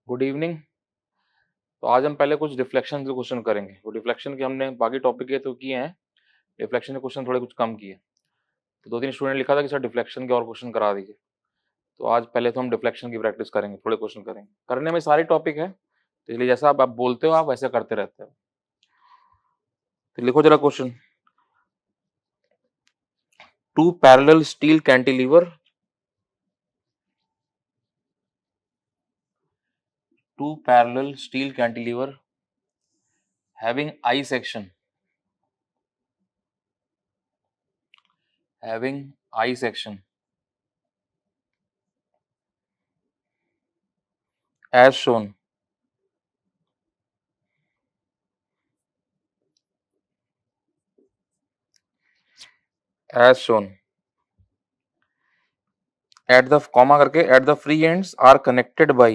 Good evening. तो आज हम पहले कुछ रिफ्लेक्शन के क्वेश्चन करेंगे। वो रिफ्लेक्शन के हमने बाकी टॉपिक के तो किए हैं, रिफ्लेक्शन के क्वेश्चन थोड़े कुछ कम किए। तो 2-3 स्टूडेंट लिखा था कि सर डिफ्लेक्शन के और क्वेश्चन करा दीजिए। तो आज पहले तो हम डिफ्लेक्शन की प्रैक्टिस करेंगे, थोड़े क्वेश्चन करेंगे। करने में सारे टॉपिक है, तो इसलिए जैसा आप बोलते हो आप वैसे करते रहते हो। तो लिखो जरा question. Two parallel steel cantilever having I section as shown. At the comma करके at the free ends are connected by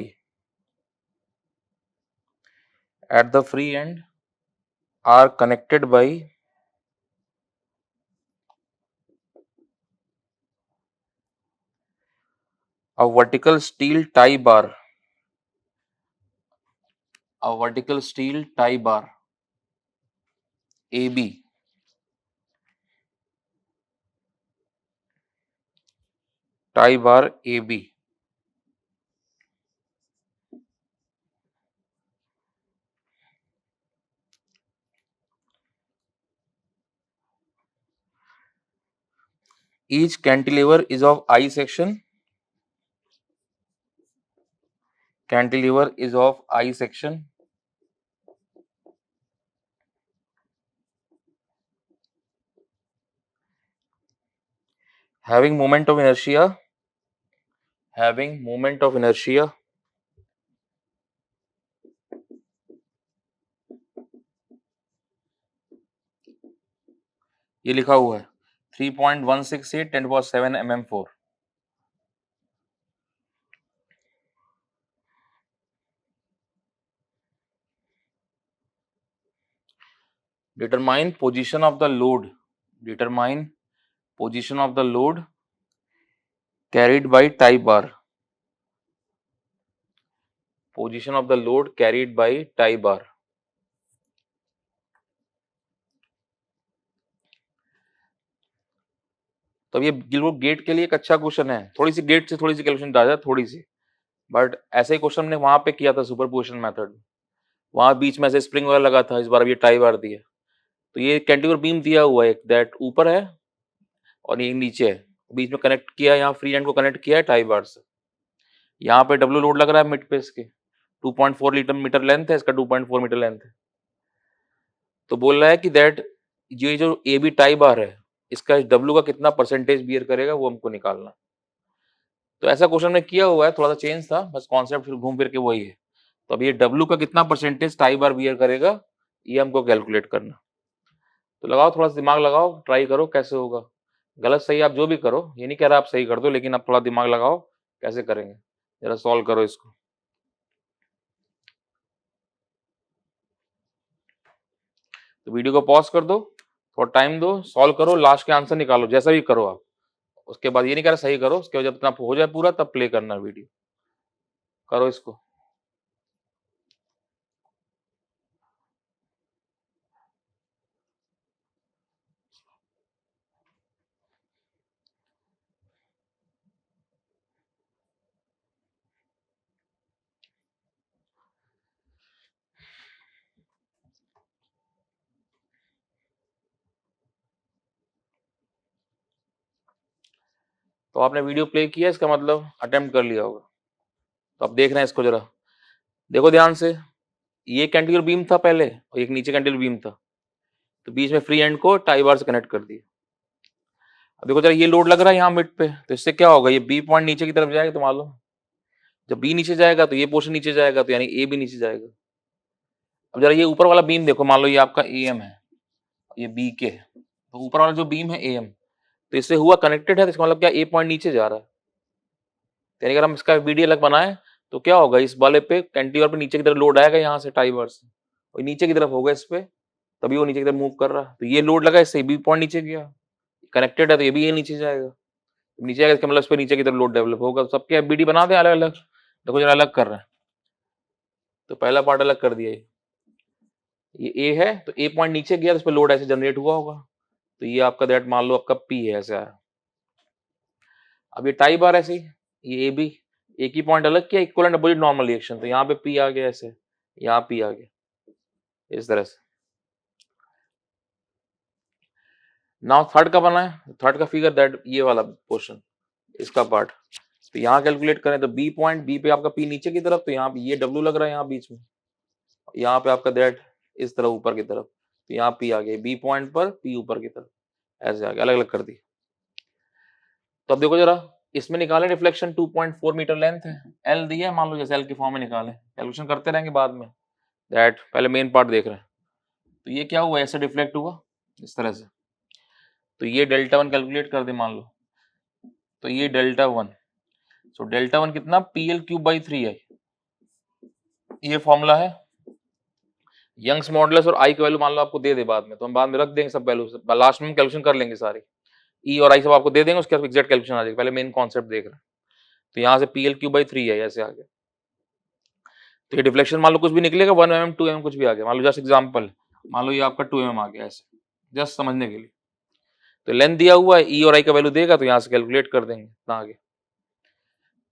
a vertical steel tie bar AB. Tie bar AB. Each cantilever is of I section. Having moment of inertia. ये लिखा हुआ है 3.168 10⁻7 mm4. Determine position of the load carried by tie bar. तो अब ये gate के लिए एक अच्छा क्वेश्चन है। थोड़ी सी गेट से थोड़ी सी कैलकुलेशन ज्यादा, थोड़ी सी, बट ऐसे ही क्वेश्चन हमने वहां पे किया था सुपरपोजिशन मेथड। वहां बीच में से स्प्रिंग वगैरह लगा था, इस बार अब ये टाई बार दिया। तो ये कैंटिलीवर बीम दिया हुआ है, दैट ऊपर है और ये नीचे है, बीच में कनेक्ट किया, यहाँ फ्री एंड को कनेक्ट किया है टाई बार से। यहाँ पे डब्ल्यू लोड लग रहा है मिड पे इसके, 2.4 मीटर लेंथ है इसका, 2.4 मीटर लेंथ है। तो बोल रहा है कि दैट ये जो ए बी टाई बार है, इसका डब्ल्यू का कितना परसेंटेज बियर करेगा, वो हमको निकालना। तो ऐसा क्वेश्चन में किया हुआ है, थोड़ा सा चेंज था, बस कॉन्सेप्ट फिर घूम फिर के वही है। तो अब ये डब्ल्यू का कितना परसेंटेज टाई बार बियर करेगा, ये हमको कैलकुलेट करना। तो लगाओ, थोड़ा सा दिमाग लगाओ, ट्राई करो कैसे होगा। गलत सही आप जो भी करो, ये नहीं कह रहा आप सही कर दो, लेकिन आप थोड़ा दिमाग लगाओ कैसे करेंगे, जरा सॉल्व करो इसको। तो वीडियो को पॉज कर दो, थोड़ा टाइम दो, सॉल्व करो, लास्ट के आंसर निकालो, जैसा भी करो आप। उसके बाद ये नहीं कह रहा सही करो, उसके बाद जब इतना हो जाए पूरा तब प्ले करना वीडियो। करो इसको। तो आपने वीडियो प्ले किया, इसका मतलब अटेम्प्ट कर लिया होगा। तो अब देख रहे हैं इसको, जरा देखो ध्यान से। ये कैंटिलीवर बीम था पहले और एक नीचे कैंटिलीवर बीम था, तो बीच में फ्री एंड को टाई बार से कनेक्ट कर दिया। अब देखो जरा, ये लोड लग रहा है यहाँ मिड पे, तो इससे क्या होगा, ये बी पॉइंट नीचे की तरफ जाएगा। तो मालूम, जब बी नीचे जाएगा तो ये पोर्शन नीचे जाएगा, तो यानी ए भी नीचे जाएगा। अब जरा ये ऊपर वाला बीम देखो, मान लो ये आपका ए एम है, ये बी के, तो ऊपर वाला जो बीम है ए एम, तो इससे हुआ कनेक्टेड है, तो इसका मतलब क्या, ए पॉइंट नीचे जा रहा है। यानी अगर हम इसका वीडियो अलग बनाए तो क्या होगा, इस वाले पे कैंटिलीवर पे नीचे की तरफ लोड आएगा यहाँ से टाई बार से, और नीचे की तरफ होगा इस पे, तभी वो नीचे की तरफ मूव कर रहा है। तो ये लोड लगा, इससे बी पॉइंट नीचे गया, कनेक्टेड है, तो ये भी ये नीचे जाएगा। नीचे आएगा इसका मतलब इस पे नीचे की तरफ लोड डेवलप होगा। तो सबके बीडी बना दे अलग अलग, देखो जरा अलग कर रहे हैं। तो पहला पार्ट अलग कर दिया, ये ए है तो ए पॉइंट नीचे गया तो इस पर लोड ऐसे जनरेट हुआ होगा, तो ये आपका दैट मान लो आपका पी है, ऐसे आया। अब ये टाई बार ऐसे ही, ये ए बी, एक ही पॉइंट अलग किया, equal and opposite normal reaction, तो यहाँ पे पी आ गया ऐसे, यहाँ पी आ गया इस तरह से। नाउ थर्ड का बना है, थर्ड का फिगर दैट ये वाला पोर्शन, इसका पार्ट, तो यहाँ कैलकुलेट करें तो बी पॉइंट, बी पे आपका पी नीचे की तरफ, तो यहाँ पे ये डब्ल्यू लग रहा है यहाँ बीच में, यहाँ पे आपका दैट इस तरह ऊपर की तरफ, तो यहाँ पी आ गया, बी पॉइंट पर पी ऊपर की तरफ, ऐसे आ गया, अलग अलग कर दी। तो अब देखो जरा, इसमें निकाले रिफ्लेक्शन 2.4 मीटर लेंथ है, एल दिया है, मान लो जैसे एल की फॉर्म में निकाले, कैलकुलेशन करते रहेंगे बाद में, दैट पहले मेन पार्ट देख रहे हैं। तो ये क्या हुआ, ऐसे डिफ्लेक्ट हुआ इस तरह से, तो ये डेल्टा वन कैलकुलेट कर दे मान लो, तो ये delta one, so delta one कितना, पी एल क्यूब बाई 3 है, ये फॉर्मूला है। यंग्स मॉडुलस और आई की वैल्यू मान लो आपको दे दे बाद में, तो हम बाद में रख देंगे सब वैल्यू, लास्ट में कैलकुलेशन कर लेंगे सारी, ई और आई सब आपको दे देंगे, उसके बाद एग्जैक्ट कैलकुलेशन आ जाएगी, पहले मेन कॉन्सेप्ट देख रहे हैं। तो यहाँ से पी एल क्यूब बाई 3 है, ऐसे आ गया। तो ये डिफ्लेक्शन मान लो कुछ भी निकलेगा, 1 mm 2 mm कुछ भी आ गया, मान लो जस्ट एग्जाम्पल, मान लो ये आपका 2 mm आ गया, ऐसे जस्ट समझने के लिए। तो लेंथ दिया हुआ है, ई और आई का वैल्यू देगा तो यहाँ से कैलकुलेट कर देंगे इतना आगे।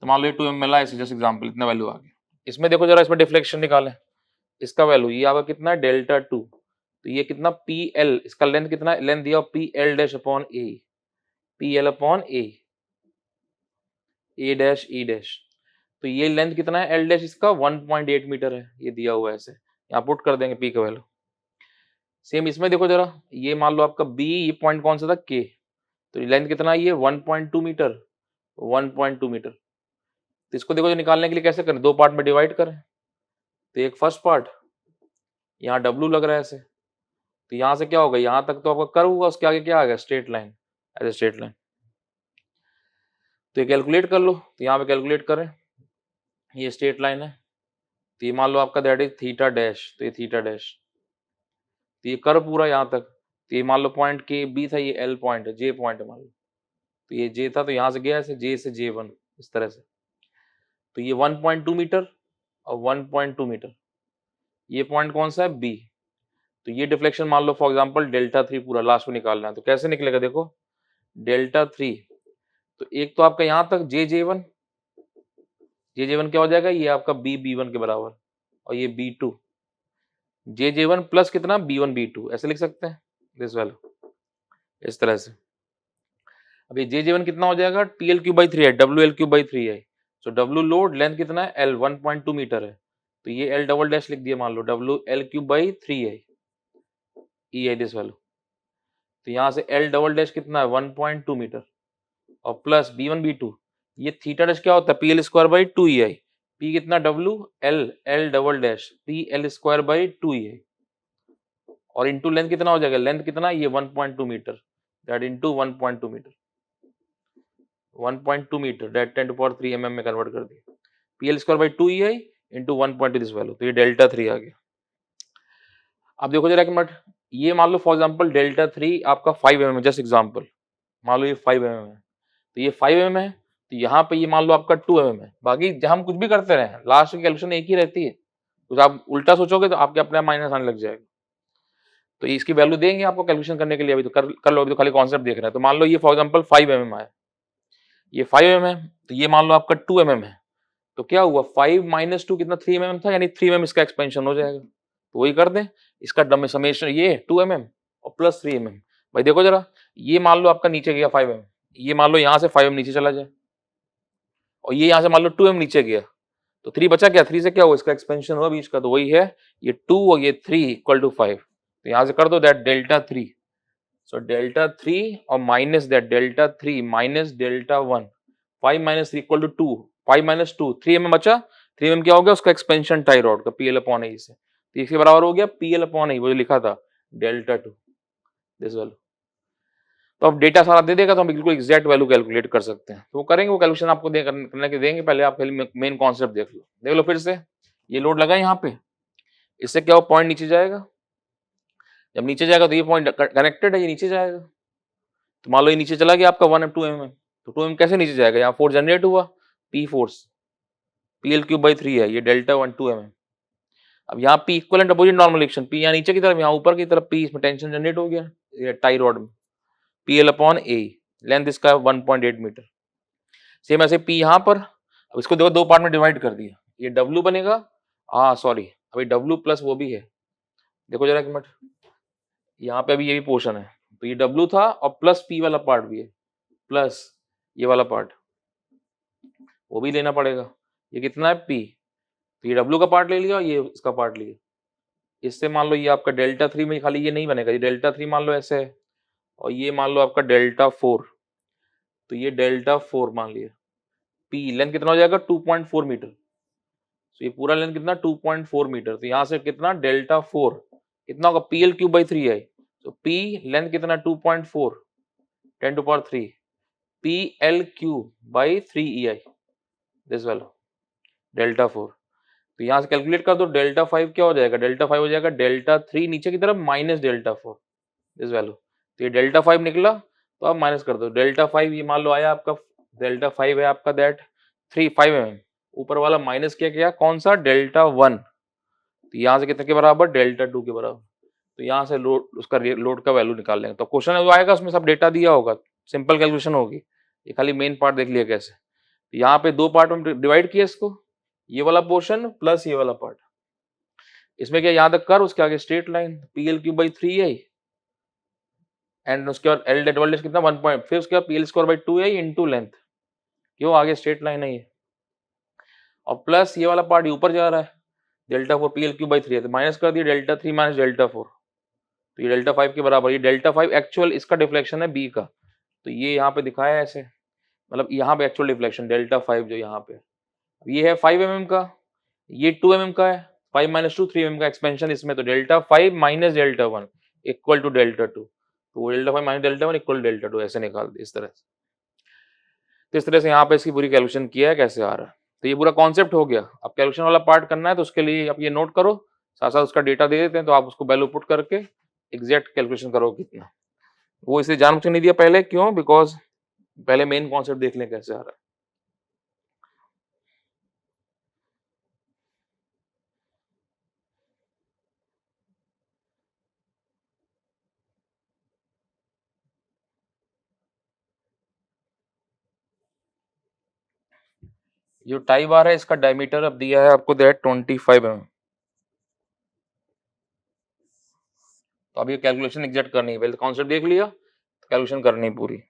तो मान लो ये 2 mm मिला, ऐसे जस्ट एग्जाम्पल, इतना वैल्यू आ गया। इसमें देखो जरा, इसमें डिफ्लेक्शन निकालें, इसका वैल्यू ये आपका कितना है, डेल्टा 2, तो ये कितना पी एल, इसका लेंथ कितना है, लेंथ दिया पी एल डैश अपॉन ए, पी एल अपॉन ए डैश ई डैश, तो ये लेंथ कितना है, एल डैश इसका 1.8 मीटर है, ये दिया हुआ है ऐसे, यहाँ पुट कर देंगे पी का वैल्यू। सेम इसमें देखो जरा, ये मान लो आपका बी, ये पॉइंट कौन सा था, के, तो लेंथ कितना है, ये 1.2 मीटर, 1.2 मीटर। तो इसको देखो जो निकालने के लिए कैसे करें, दो पार्ट में डिवाइड करें, तो एक फर्स्ट पार्ट, यहाँ डब्ल्यू लग रहा है ऐसे, तो यहाँ से क्या होगा, यहाँ तक तो आपका कर्व हुआ, उसके आगे क्या आ गया, स्ट्रेट लाइन, ऐसे स्ट्रेट लाइन। तो ये कैलकुलेट कर लो, तो यहाँ पे कैलकुलेट करें, ये स्ट्रेट लाइन है, तो ये मान लो आपका दैट इज थीटा डैश, तो ये थीटा डैश, तो ये कर्व पूरा यहाँ तक, तो ये मान लो पॉइंट के बी था, ये एल पॉइंट है, जे पॉइंट है मान लो, तो ये जे था, तो यहाँ से गया ऐसे जे से J1 इस तरह से, तो ये 1.2 मीटर और 1.2 मीटर, ये पॉइंट कौन सा है, बी, तो ये डिफ्लेक्शन मान लो फॉर एग्जांपल डेल्टा 3 पूरा लास्ट में निकालना है, तो कैसे निकलेगा देखो, डेल्टा 3, तो एक तो आपका यहाँ तक J1 क्या हो जाएगा, ये आपका B1 के बराबर, और ये B2, J1 प्लस कितना, B1 B2, ऐसे लिख सकते हैं दिस वैल्यू इस तरह से। अब ये J1 कितना हो जाएगा, TL क्यूब बाई 3 है, WL क्यूब बाई 3 है, सो W लोड, लेंथ कितना है, L 1.2 मीटर है, तो ये L डबल डैश लिख दिया मान लो, WL क्यूब बाई 3 है, ई है दिस वैल्यू, तो यहाँ से L डबल डैश कितना है, 1.2 मीटर, और प्लस B1 B2, ये थीटा डैश क्या होता है, PL square by 2EI, P कितना W, L double dash PL square by 2EI, और इंटू लेंथ कितना हो जाएगा, लेंथ कितना, ये 1.2 metre, that into 1.2 metre, 1.2 metre that 10 to power 3 mm में कन्वर्ट कर दिया, PL square by 2EI into 1.2 this value, तो ये डेल्टा 3 आ गया। अब देखो जरा कि मत, ये मान लो फॉर एग्जांपल डेल्टा 3 आपका 5 mm है, जस्ट एग्जांपल, मान लो ये 5 mm है, तो ये 5 mm है, तो यहाँ पे ये मान लो आपका 2 mm है, बाकी जहाँ हम कुछ भी करते रहे लास्ट की कैलकुलेशन एक ही रहती है, कुछ आप उल्टा सोचोगे तो आपके अपने माइनस आने लग जाएगा, तो इसकी वैल्यू देंगे आपको कैलकुलेशन करने के लिए, अभी तो कर लो, अभी तो खाली कॉन्सेप्ट देख रहे हैं। तो मान लो ये फॉर एग्जांपल 5 mm है, ये 5 mm है, तो ये मान लो आपका 2 mm है, तो क्या हुआ 5 माइनस 2 कितना 3 mm था, यानी 3 mm इसका एक्सपेंशन हो जाएगा, तो वही कर दें, इसका डम समेशन ये 2 mm और प्लस 3 mm। भाई देखो जरा, ये मान लो आपका नीचे गया 5 mm, ये मान लो यहाँ से 5 mm नीचे चला जाए, और ये यहाँ से मान लो 2 mm नीचे गया, तो 3 बचा क्या, 3 से क्या हुआ, इसका एक्सपेंशन हुआ बीच का, तो वही है ये 2 और ये 3 इक्वल टू 5, तो यहाँ से कर दो दैट डेल्टा 3, सो डेल्टा 3 और minus that delta 3 minus delta 1, 5 minus 3 equal to 2, 5 minus 2, 3 mm बचा, 3 mm क्या हो गया, उसका एक्सपेंशन टाई रॉड का PL अपॉन ए से, तो इसके बराबर हो गया PL अपॉन ए, वो जो लिखा था डेल्टा 2 दिस वैल्यू। तो अब डेटा सारा दे देगा तो हम बिल्कुल एग्जैक्ट वैल्यू कैलकुलेट कर सकते हैं, तो वो करेंगे, वो कैलकुलेशन आपको करने के देंगे, पहले आप मेन कॉन्सेप्ट देख लो फिर से, ये लोड लगा यहाँ पे, इससे क्या हो, पॉइंट नीचे जाएगा, जब नीचे जाएगा तो ये पॉइंट कनेक्टेड है, ये नीचे जाएगा, तो मान लो ये नीचे चला गया आपका 1 2 mm, तो 2 mm कैसे नीचे जाएगा, यहाँ फोर्स जनरेट हुआ, P force PL cube by 3 है, ये डेल्टा 1 2 mm, अब यहाँ P equivalent opposite normal action, P यहाँ नीचे की तरफ, यहाँ ऊपर की तरफ P, इसमें टेंशन जनरेट हो गया ये टाई रॉड में, PL अपॉन A, लेंथ इसका 1.8 मीटर। सेम ऐसे P यहाँ पर, अब इसको देखो दो पार्ट में डिवाइड कर दिया, ये W बनेगा, सॉरी अभी W प्लस वो भी है, देखो जरा एक मिनट, यहाँ पे अभी ये भी पोर्शन है, तो ये W था और प्लस P वाला पार्ट भी है, प्लस ये वाला पार्ट वो भी लेना पड़ेगा। ये कितना है P, तो ये W का पार्ट ले लिया और ये इसका पार्ट लिया, इससे मान लो ये आपका डेल्टा 3 में खाली ये नहीं बनेगा, ये डेल्टा 3 मान लो ऐसे है, और ये मान लो आपका डेल्टा 4, तो ये डेल्टा 4 मान लिया, P लेंथ कितना हो जाएगा 2.4 मीटर, तो ये पूरा लेंथ कितना 2.4 मीटर, तो यहाँ से कितना डेल्टा 4 कितना होगा PL क्यूब बाई 3 है, तो P लेंथ कितना 2.4 10 to power 3 PL cube by 3 EI this वाला डेल्टा 4, तो यहाँ से कैलकुलेट कर दो, डेल्टा 5 क्या हो जाएगा, डेल्टा 5 हो जाएगा डेल्टा 3 नीचे की तरफ माइनस डेल्टा 4 दिस वैल्यू, तो ये डेल्टा 5 निकला, तो आप माइनस कर दो, डेल्टा 5 ये मान लो आया आपका, डेल्टा 5 है आपका दैट 5 mm, ऊपर वाला माइनस किया गया कौन सा डेल्टा 1, तो यहाँ से कितने के बराबर डेल्टा 2 के बराबर, तो यहाँ से लोड उसका लोड का वैल्यू निकाल लेंगे, तो क्वेश्चन जो आएगा उसमें सब डेटा दिया होगा, सिंपल कैलकुलेशन होगी, ये खाली मेन पार्ट देख लिया कैसे, तो यहाँ पे दो पार्ट में डिवाइड किया इसको, ये वाला पोर्शन प्लस ये वाला पार्ट, इसमें क्या यहाँ तक कर, उसके आगे straight line PL cube by 3 है, एंड उसके बाद L डेट वोल्टेज कितना 1 पॉइंट, फिर उसके बाद PL स्क्वायर बाई 2 है इनटू लेंथ, क्यों आगे स्ट्रेट लाइन है ये, और प्लस ये वाला पार्ट ऊपर जा रहा है, डेल्टा 4 PL क्यूब बाई 3 है, तो माइनस कर दिया डेल्टा 3 माइनस डेल्टा 4, तो ये डेल्टा 5 के बराबर, ये डेल्टा 5 एक्चुअल इसका डिफ्लेक्शन है B का, तो ये यहाँ पे दिखाया है ऐसे, मतलब यहाँ पे एक्चुअल डिफ्लेक्शन डेल्टा 5 जो यहाँ पे, ये है 5 mm का, ये 2 mm का है, 5 माइनस 2 3 mm का एक्सपेंशन इसमें, तो delta 5 minus delta 1 equal to delta 2, तो delta 5 minus delta 1 equal delta 2 ऐसे निकाल दे इस तरह से, तो इस तरह से यहाँ पे इसकी पूरी कैलकुलेशन किया है कैसे आ रहा है, तो ये पूरा कॉन्सेप्ट हो गया, अब कैलकुलेशन वाला पार्ट करना है तो उसके लिए आप ये नोट करो, साथ साथ उसका डेटा दे देते हैं, तो आप उसको वैल्यू पुट करके एग्जैक्ट कैलकुलेशन करो कितना, वो इसलिए जानबूझ के नहीं दिया पहले, क्यों, बिकॉज पहले मेन कॉन्सेप्ट देख लें कैसे आ रहा है। जो टाई बार है इसका डायमीटर अब दिया है आपको दैट 25 mm, तो अब ये कैलकुलेशन एग्जैक्ट करनी है, पहले कॉन्सेप्ट देख लिया तो कैलकुलेशन करनी है पूरी।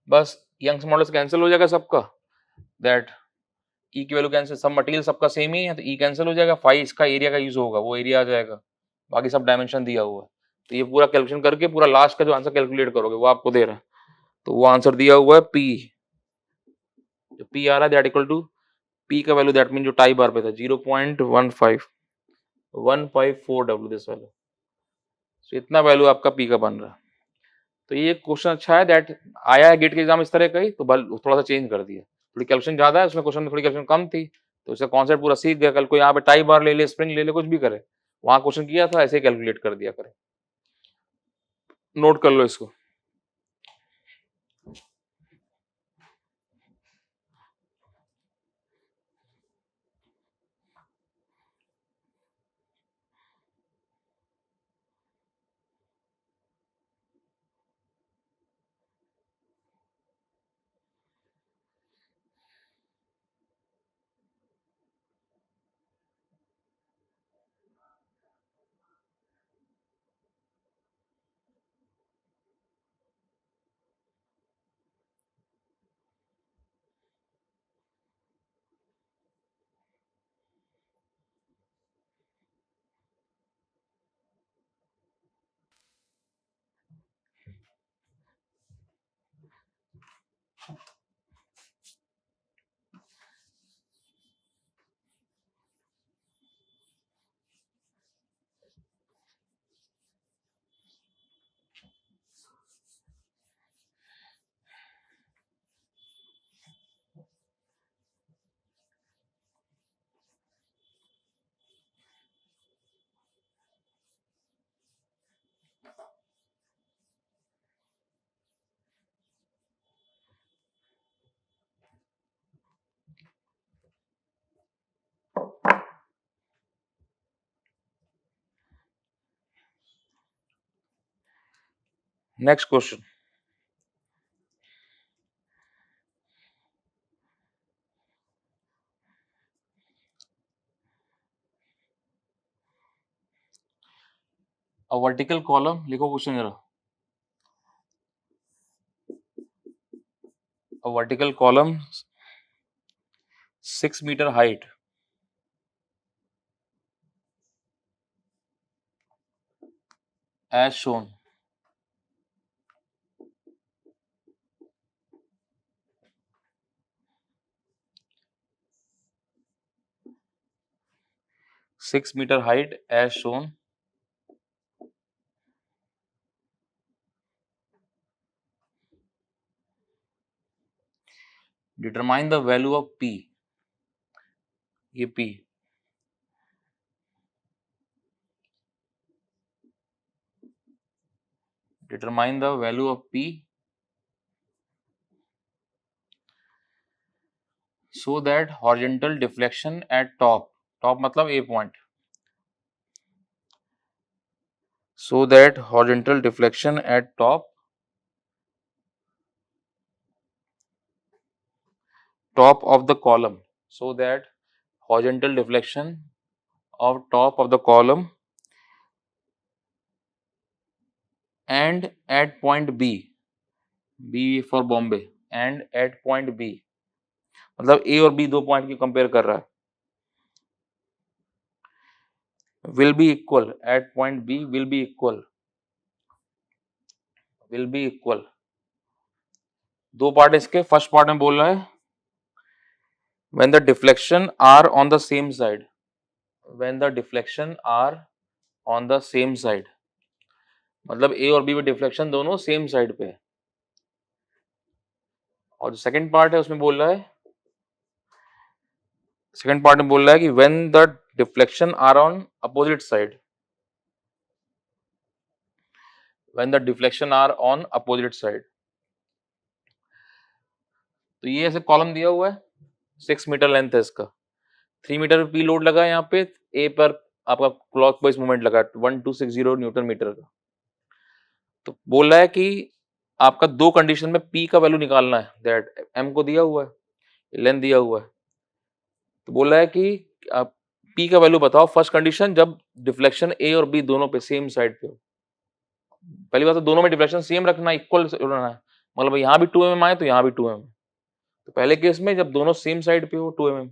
बस यंग्स मॉडल से कैंसिल हो जाएगा सबका, दैट ई की वैल्यू कैंसिल, सब मटेरियल सबका सेम ही है, तो ई कैंसिल हो जाएगा, 5 इसका एरिया का यूज होगा, वो एरिया आ जाएगा, बाकी सब डायमेंशन दिया हुआ है, तो ये पूरा कैलकुलेशन करके पूरा लास्ट का जो आंसर कैलकुलेट करोगे वो आपको दे रहा है, तो वो आंसर दिया हुआ है P, जो P आ रहा है दैट इक्वल टू P का वैल्यू दैट मीन जो टाई बार पे था 0.15154 W दिस वैल्यू, तो इतना वैल्यू आपका P का बन रहा है, तो ये क्वेश्चन अच्छा है दैट आया है गेट के एग्जाम इस तरह का ही, तो थोड़ा सा चेंज कर दिया, थोड़ी कैलकुलेशन ज्यादा है उसमें, क्वेश्चन में थोड़ी कैलकुलेशन कम थी, तो उसका कॉन्सेप्ट पूरा सीख गया, कल को यहाँ पे टाई बार ले ले स्प्रिंग ले ले कुछ भी करे, वहां क्वेश्चन किया था ऐसे ही कैलकुलेट कर दिया करे, नोट कर लो इसको। Next question, a vertical column, लिखो क्वेश्चन जरा। A vertical column 6 meter height as shown. Six meter height as shown. Determine the value of P. ये P. Determine the value of P so that horizontal deflection at top. Top मतलब A point. So that horizontal deflection at top of the column. So that horizontal deflection of top of the column and at point B. B for Bombay. And at point B. मतलब A और B दो point की compare कर रहा है। will be equal at point B will be equal दो part इसके। First part में बोल रहा है when the deflection are on the same side, मतलब A और B में डिफ्लेक्शन दोनों सेम साइड पे है। और जो सेकंड पार्ट है उसमें बोल रहा है, कि when the deflection are on opposite side, तो ये ऐसे कॉलम दिया हुआ है, 6 मीटर लेंथ है इसका, 3 मीटर पी लोड लगा है यहाँ पे, ए पर आपका क्लॉकवाइज मूवमेंट लगा 1260 न्यूटन मीटर का। तो बोल रहा है कि आपका दो कंडीशन में पी का वैल्यू निकालना है, दैट एम को दिया हुआ है, लेंथ दिया हुआ है। तो बोल रहा है कि आप पी का वैल्यू बताओ। फर्स्ट कंडीशन जब डिफ्लेक्शन ए और बी दोनों पे सेम साइड पे हो। पहली बात तो दोनों में डिफ्लेक्शन सेम रखना, इक्वल रखना है, मतलब यहाँ भी 2 mm आए तो यहाँ भी 2 mm। तो पहले केस में जब दोनों सेम साइड पे हो 2 mm,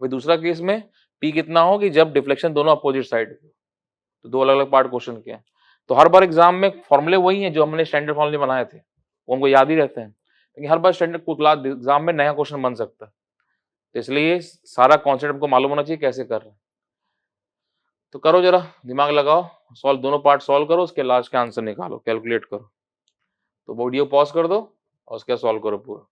वही दूसरा केस में पी कितना हो कि जब डिफ्लेक्शन दोनों अपोजिट साइड पे हो। तो दो अलग अलग पार्ट क्वेश्चन के हैं। तो हर बार एग्जाम में फॉर्मूले वही हैं जो हमने स्टैंडर्ड फॉर्मूले बनाए थे, वो हमको याद ही रहते हैं, लेकिन हर बार स्टैंडर्ड क्लास एग्जाम में नया क्वेश्चन बन सकता है। तो इसलिए सारा कॉन्सेप्ट हमको मालूम होना चाहिए कैसे कर रहे हैं। तो करो जरा, दिमाग लगाओ, सॉल्व, दोनों पार्ट सॉल्व करो, उसके लास्ट के आंसर निकालो, कैलकुलेट करो। तो वीडियो पॉज कर दो और उसके सॉल्व करो पूरा।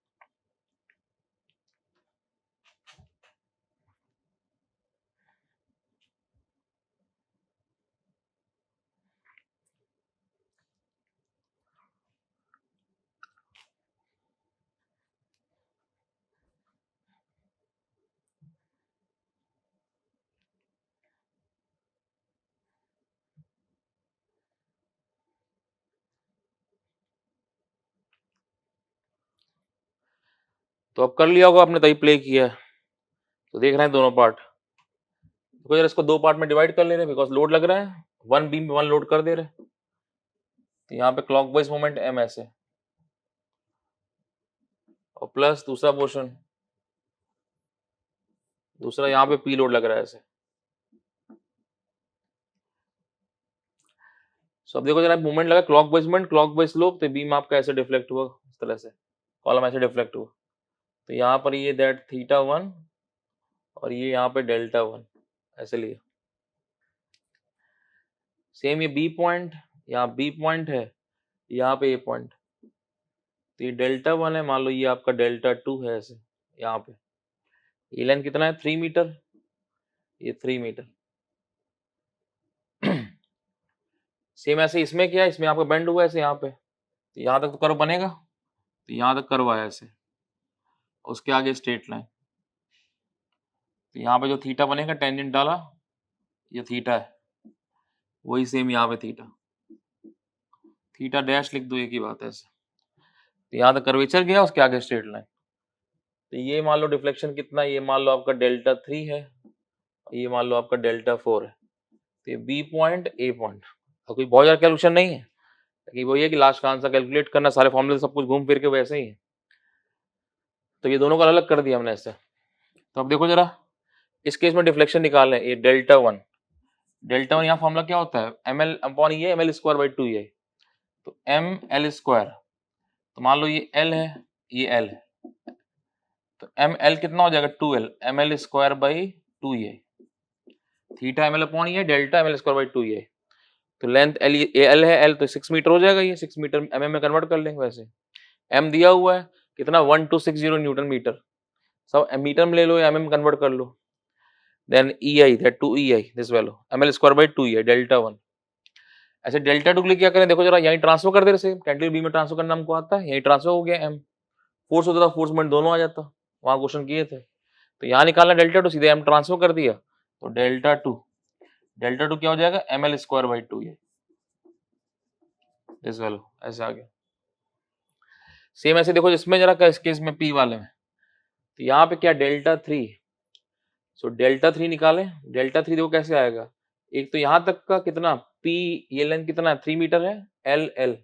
तो अब कर लिया होगा आपने, तभी प्ले किया है, तो देख रहे हैं दोनों पार्ट। तो यार इसको दो पार्ट में डिवाइड कर ले रहे हैं, बिकॉज लोड लग रहा है, वन बीम में वन लोड कर दे रहे हैं। तो यहाँ पे क्लॉकवाइज मोमेंट एम ऐसे, और प्लस दूसरा पोर्शन, दूसरा यहाँ पे पी लोड लग रहा है ऐसे। सो अब देखो जरा, मूवमेंट लगा क्लॉकवाइज मूवमेंट, क्लॉकवाइज स्लोप, तो बीम आपका ऐसे डिफ्लेक्ट हुआ, इस तरह से कॉलम ऐसे डिफ्लेक्ट हुआ। तो यहाँ पर ये दैट θ1 और ये यहाँ पे δ1 ऐसे लिए। सेम ये बी पॉइंट, यहाँ बी पॉइंट है, यहाँ पे ए पॉइंट, तो ये δ1 है, मान लो ये आपका δ2 है ऐसे यहाँ पे। ये लेंथ कितना है, 3 मीटर, ये 3 मीटर। सेम ऐसे इसमें क्या है, इसमें आपका बेंड हुआ है ऐसे यहाँ पे, तो यहाँ तक तो कर्व बनेगा, तो यहाँ तक कर्व आया ऐसे, उसके आगे स्ट्रेट लाइन। तो यहाँ पे जो थीटा बनेगा, टेंजेंट डाला, ये थीटा है, वही सेम यहाँ पे थीटा थीटा डैश लिख दो, एक ही बात है ऐसे। तो यहाँ तक कर्वेचर गया, उसके आगे स्ट्रेट लाइन। तो ये मान लो डिफ्लेक्शन कितना, ये मान लो आपका डेल्टा 3 है, ये मान लो आपका डेल्टा 4 है। तो ये बी पॉइंट ए पॉइंट, और कोई बहुत ज्यादा कैलकुलेशन नहीं है, कि वही है कि लास्ट का आंसर कैलकुलेट करना, सारे फॉर्मूले सब कुछ घूम फिर के वैसे ही है। तो ये दोनों को अलग कर दिया हमने ऐसे। तो अब देखो जरा, इस केस में डिफ्लेक्शन निकाल लें, ये डेल्टा 1, डेल्टा 1 यहाँ फॉर्मूला क्या होता है, एम एल अपॉन ये एम एल स्क्वायर बाई 2 ये। तो एम एल स्क्वायर, तो मान लो ये एल है, ये एल है, तो एम एल कितना हो जाएगा 2l, M L square by 2 ये, थीटा एम एल अपॉन ये delta M L square by 2 ये। तो लेंथ एल, ये एल है, एल तो 6 मीटर हो जाएगा, ये 6 मीटर एम एम में कन्वर्ट कर लेंगे। वैसे एम दिया हुआ है कितना 1260 न्यूटन मीटर, सब मीटर में ले लो या एम एम कन्वर्ट कर लो। Then E I, that 2 E I, this value M L square by 2 E I, delta 1। ऐसे डेल्टा 2 के लिए क्या करें, देखो जरा, यहीं ट्रांसफर कर दे रहे, कैंटिलीवर बी में ट्रांसफर करना हमको आता है, यहीं ट्रांसफर हो गया एम, फोर्स होता था, फोर्स मोमेंट दोनों आ जाता, वहां क्वेश्चन किए थे। तो यहाँ निकालना डेल्टा 2, सीधे एम ट्रांसफर कर दिया, तो डेल्टा 2, डेल्टा 2 क्या हो जाएगा एम एल स्क्वायर बाई 2 ये, दिस वैल्यू ऐसे आ गया। सेम ऐसे देखो जिसमें जरा इस केस में पी वाले में, तो यहाँ पे क्या डेल्टा 3, सो डेल्टा 3 निकालें, डेल्टा 3 देखो कैसे आएगा, एक तो यहाँ तक का कितना पी, ये लेंथ कितना 3 मीटर है, एल एल,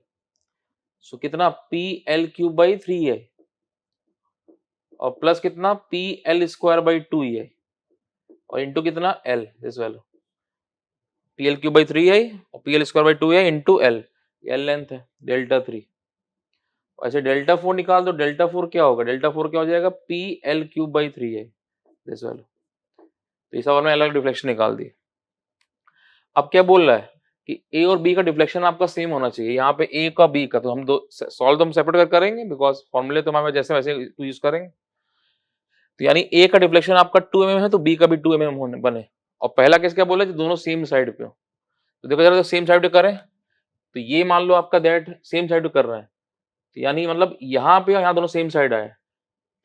सो कितना पी एल क्यूब बाई 3 है, और प्लस कितना पी एल स्क्वायर बाई 2 है, और इंटू कितना L, this value P L cube by 3 है और पी एल स्क्वायर बाई 2 है इंटू एल, एल लेंथ है डेल्टा 3। ऐसे डेल्टा 4 निकाल दो, डेल्टा 4 क्या होगा, डेल्टा 4 क्या हो जाएगा पी एल क्यूब बाई 3 है, दिस वैल्यू। तो इस सवाल में अलग डिफ्लेक्शन निकाल दी। अब क्या बोल रहा है कि ए और बी का डिफ्लेक्शन आपका सेम होना चाहिए, यहाँ पे ए का बी का, तो हम दो सॉल्व तो हम सेपरेट कर करेंगे, बिकॉज फॉर्मूले तो हमारे जैसे वैसे यूज करेंगे। तो यानी ए का डिफ्लेक्शन आपका 2 mm है, तो बी का भी 2 mm होने बने। और पहला केस क्या बोला, दोनों सेम साइड पे हो, तो देखो जरा, सेम साइड पे करें, तो ये मान लो आपका दैट सेम साइड पे कर रहा है, तो यानी मतलब यहाँ पे यहाँ दोनों सेम साइड आए,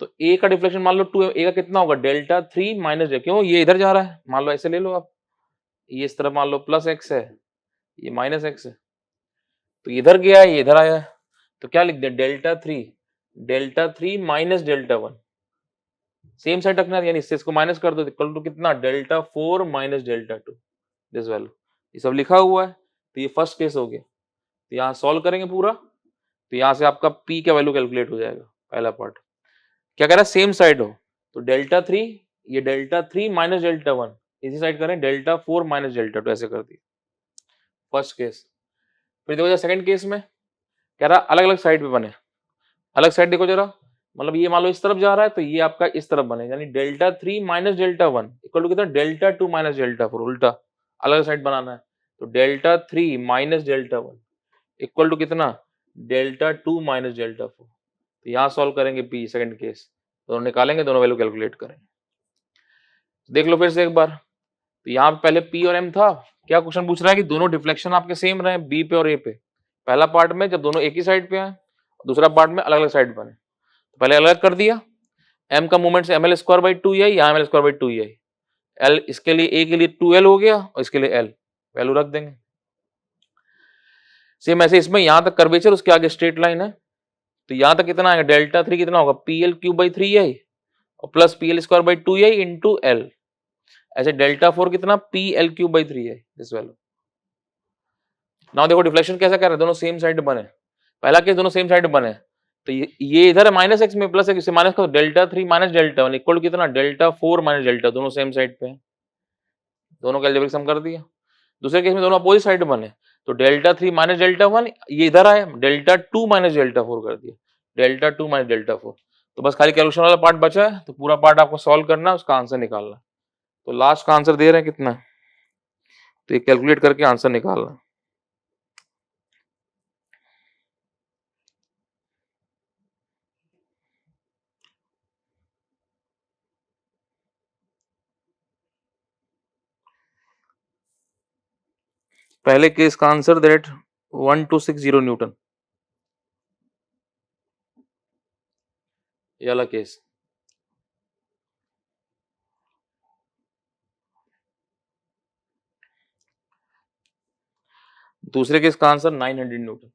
तो ए का डिफ्लेक्शन मान लो 2, ए का कितना होगा डेल्टा 3 माइनस, क्यों ये इधर जा रहा है, मान लो ऐसे ले लो आप, ये इस तरफ मान लो प्लस एक्स है, ये माइनस एक्स है, तो इधर गया है, ये इधर आया है, तो क्या लिख दे delta 3 minus delta 1, same side रखना है, यानी इसको माइनस कर दो, इक्वल टू कितना delta 4 minus delta 2, this value, ये सब लिखा हुआ है। तो ये फर्स्ट केस हो गया, तो यहाँ सॉल्व करेंगे पूरा, तो यहाँ से आपका पी का वैल्यू कैलकुलेट हो जाएगा। पहला पार्ट क्या कह रहा है, सेम साइड हो, तो डेल्टा 3, ये डेल्टा 3 माइनस डेल्टा 1, इसी साइड करें डेल्टा 4 माइनस डेल्टा 2, ऐसे कर दिया फर्स्ट केस। फिर देखो सेकंड केस में कह रहा अलग अलग साइड पे बने, अलग साइड देखो जरा, मतलब ये मान लो इस तरफ जा रहा है, तो ये आपका इस तरफ बने, यानी delta 3 minus delta 1 equal to कितना डेल्टा 2 माइनस डेल्टा 4, उल्टा अलग साइड बनाना है, तो delta 3 minus delta 1 equal to कितना डेल्टा 2 माइनस डेल्टा 4। तो यहाँ सॉल्व करेंगे पी, सेकंड केस, दोनों निकालेंगे, दोनों वैल्यू कैलकुलेट करेंगे। देख लो फिर से एक बार, तो यहाँ पे पहले पी और एम था, क्या क्वेश्चन पूछ रहा है कि दोनों डिफ्लेक्शन आपके सेम रहे बी पे और ए पे, पहला पार्ट में जब दोनों एक ही साइड पे आए, दूसरा पार्ट में अलग अलग साइड बने, तो पहले अलग कर दिया, एम का मूवमेंट से एम एल स्क्वायर बाई 2 यहाँ M L square by 2 L, इसके लिए ए के लिए 2l हो गया और इसके लिए एल, वैल्यू रख देंगे। सेम ऐसे इसमें यहाँ तक कर्वेचर, उसके आगे स्ट्रेट लाइन है, तो यहाँ तक कितना आएगा डेल्टा 3 कितना होगा पी एल क्यूब बाई 3 और plus P L square by 2 into L, ऐसे डेल्टा 4 कितना P L cube by 3 this value. Now देखो डिफ्लेक्शन कैसा कर रहे हैं, दोनों सेम साइड बने, पहला केस दोनों सेम साइड बने, तो ये इधर है माइनस एक्स में प्लस एक्स से माइनस का, delta 3 minus delta 1 equal to कितना डेल्टा 4 माइनस डेल्टा, दोनों सेम साइड पे हैं, दोनों का अलजेब्रिक सम कर दिया। दूसरे केस में दोनों अपोजिट साइड बने, तो डेल्टा 3 माइनस डेल्टा 1 ये इधर आया, डेल्टा 2 माइनस डेल्टा 4 कर दिया, डेल्टा 2 माइनस डेल्टा 4। तो बस खाली कैलकुलेशन वाला पार्ट बचा है, तो पूरा पार्ट आपको सॉल्व करना है, उसका आंसर निकालना है। तो लास्ट का आंसर दे रहे हैं कितना, तो ये कैलकुलेट करके आंसर निकालना है। पहले केस का आंसर दैट 1260 न्यूटन, ये वाला केस। दूसरे केस का आंसर 900 न्यूटन।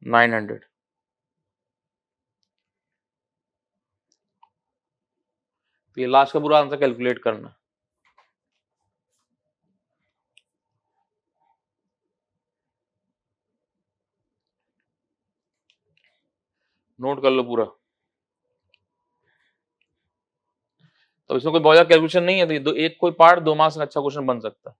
900। तो ये लास्ट का पूरा आंसर कैलकुलेट करना। नोट कर लो पूरा। तो इसमें कोई बहुत ज्यादा कैलकुलेशन नहीं है, तो एक कोई पार्ट 2 मार्क्स का अच्छा क्वेश्चन बन सकता है।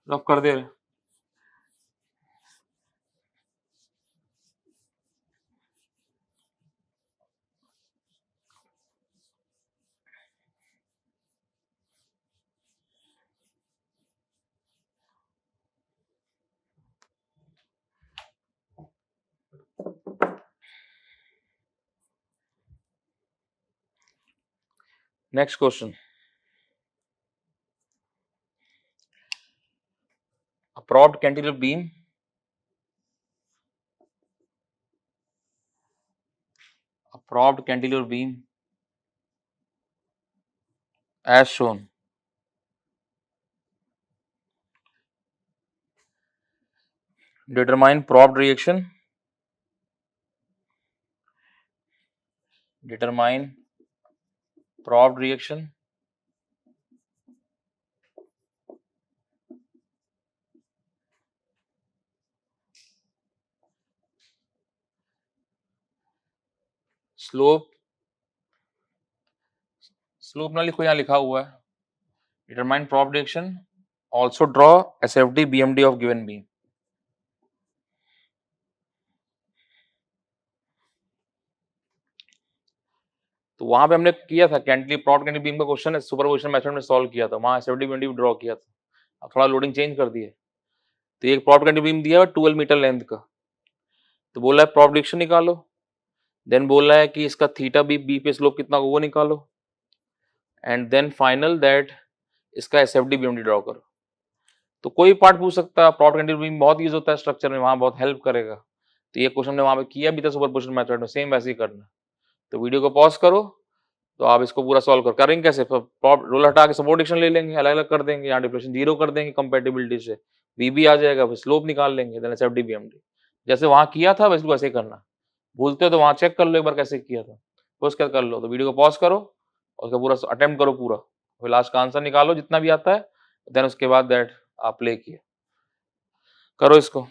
रफ कर दे रहे। Next question, a propped cantilever beam as shown determine propped reaction, slope ना लिखो, यहाँ लिखा हुआ है determine propped reaction, also draw SFD BMD of given beam। तो वहां पे हमने किया था प्रॉप्ड कैंटिलीवर बीम का क्वेश्चन है, सुपरपोजिशन मेथड में सॉल्व किया था, वहां SFD BMD ड्रॉ किया था। अब थोड़ा लोडिंग चेंज कर दिए। तो एक प्रॉप्ड कैंटिलीवर बीम दिया है 12 मीटर लेंथ का, तो बोला है प्रॉप्ड रिएक्शन निकालो, देन बोला है कि इसका थीटा बी पे स्लोप कितना हो वो निकालो, एंड देन फाइनल दैट इसका एसएफडी बीएमडी ड्रॉ करो। तो कोई पार्ट पूछ सकता है, प्रॉप्ड कैंटिलीवर बीम बहुत यूज होता है स्ट्रक्चर में, वहां बहुत हेल्प करेगा। तो ये क्वेश्चन ने वहां पे किया भी था सुपरपोजिशन मेथड में, सेम वैसे ही करना। तो वीडियो को पॉज करो, तो आप इसको पूरा सॉल्व करेंगे कैसे, रोल हटा के सपोर्ट डिक्शन ले लेंगे, अलग अलग कर देंगे, यहाँ डिप्लेशन 0 कर देंगे कंपेटिबिलिटी से, बीबी आ जाएगा, फिर स्लोप निकाल लेंगे, देन एसएफडी बीएमडी। जैसे वहां किया था वैसे ही करना। भूलते हो तो वहां चेक कर लो एक बार कैसे किया था, उसके कर लो। तो वीडियो को पॉज करो और उसका पूरा अटेम्प्ट करो पूरा, फिर लास्ट का आंसर निकालो जितना भी आता है, देन उसके बाद दैट आप प्ले किए करो इसको।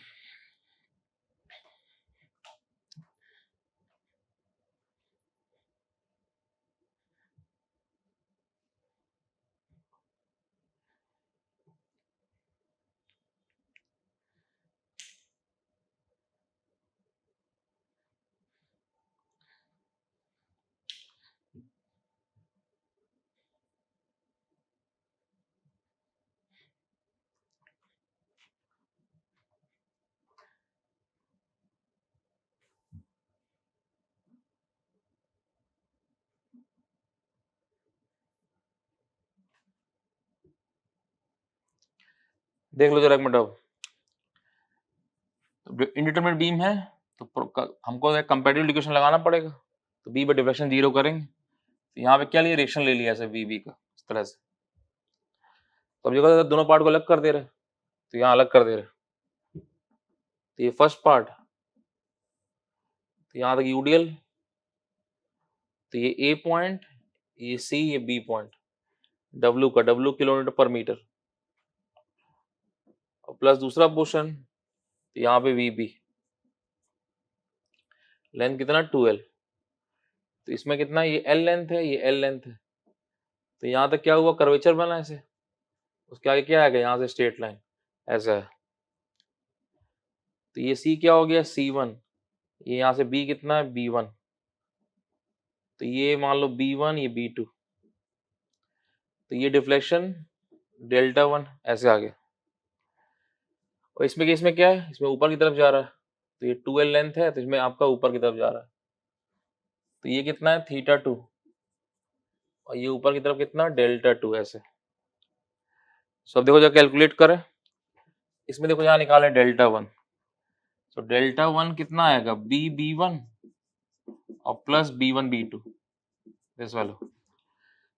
देख लो जरा एक मिनट। अब इंडिटरमिनेट बीम है तो हमको कंपेटिटिव इक्वेशन लगाना पड़ेगा, तो बी पर डिफ्लेक्शन 0 करेंगे। तो यहाँ पे क्या लिया, रिएक्शन ले लिया ऐसे बी का इस तरह से। तो अब जगह दोनों पार्ट को अलग कर दे रहे, तो यहाँ अलग कर दे रहे। तो ये फर्स्ट पार्ट, तो यहाँ तक यूडीएल, तो ये ए पॉइंट, ये सी, ये बी पॉइंट, डब्ल्यू का डब्ल्यू किलोमीटर पर मीटर, और प्लस दूसरा पोर्शन, तो यहाँ पे वी बी, लेंथ कितना 2L, तो इसमें कितना, ये L लेंथ है, ये L लेंथ है। तो यहाँ तक क्या हुआ, कर्वेचर बना ऐसे, उसके आगे क्या आएगा, यहाँ से स्ट्रेट लाइन ऐसा है। तो ये C क्या हो गया, C1, ये यहाँ से B कितना है, B1, तो ये मान लो B1, ये B2, तो ये डिफ्लेक्शन डेल्टा 1 ऐसे आ गया। और इसमें क्या है, इसमें ऊपर की तरफ जा रहा है, तो ये 2l लेंथ है, तो इसमें आपका ऊपर की तरफ जा रहा है, तो ये कितना है थीटा 2, और ये ऊपर की तरफ कितना डेल्टा 2 ऐसे। सब देखो जब कैलकुलेट करें, इसमें देखो यहाँ निकाले डेल्टा 1, तो डेल्टा 1 कितना आएगा b1 और प्लस b1 b2 दिस वाला।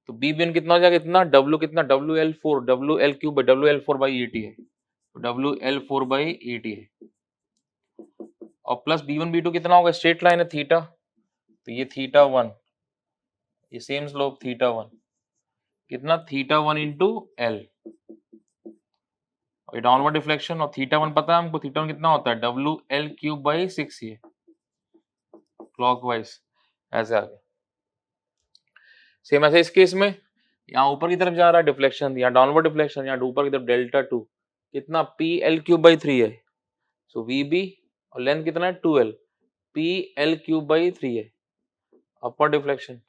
तो b1 कितना हो जाएगा, इतना w कितना WL4 WL cube WL4 by 80 है, WL4 बाई 80 है, और प्लस b1 b2 कितना होगा, स्ट्रेट लाइन है थीटा, तो ये थीटा 1, ये सेम स्लोप थीटा 1 कितना थीटा 1 इंटू एल, और डाउनवर्ड डिफ्लेक्शन, और थीटा 1 पता है हमको, थीटा 1 कितना होता है WL क्यूब बाई 6 ये क्लॉकवाइज ऐसे आ गया। सेम ऐसे इस केस में यहाँ ऊपर की तरफ जा रहा है डिफ्लेक्शन, यहाँ डाउनवर्ड डिफ्लेक्शन, यहाँ ऊपर की तरफ डेल्टा 2 कितना PL क्यूब बाई 3 है, सो VB और लेंथ कितना है 2L, PL क्यूब बाई 3 है अपर डिफ्लेक्शन,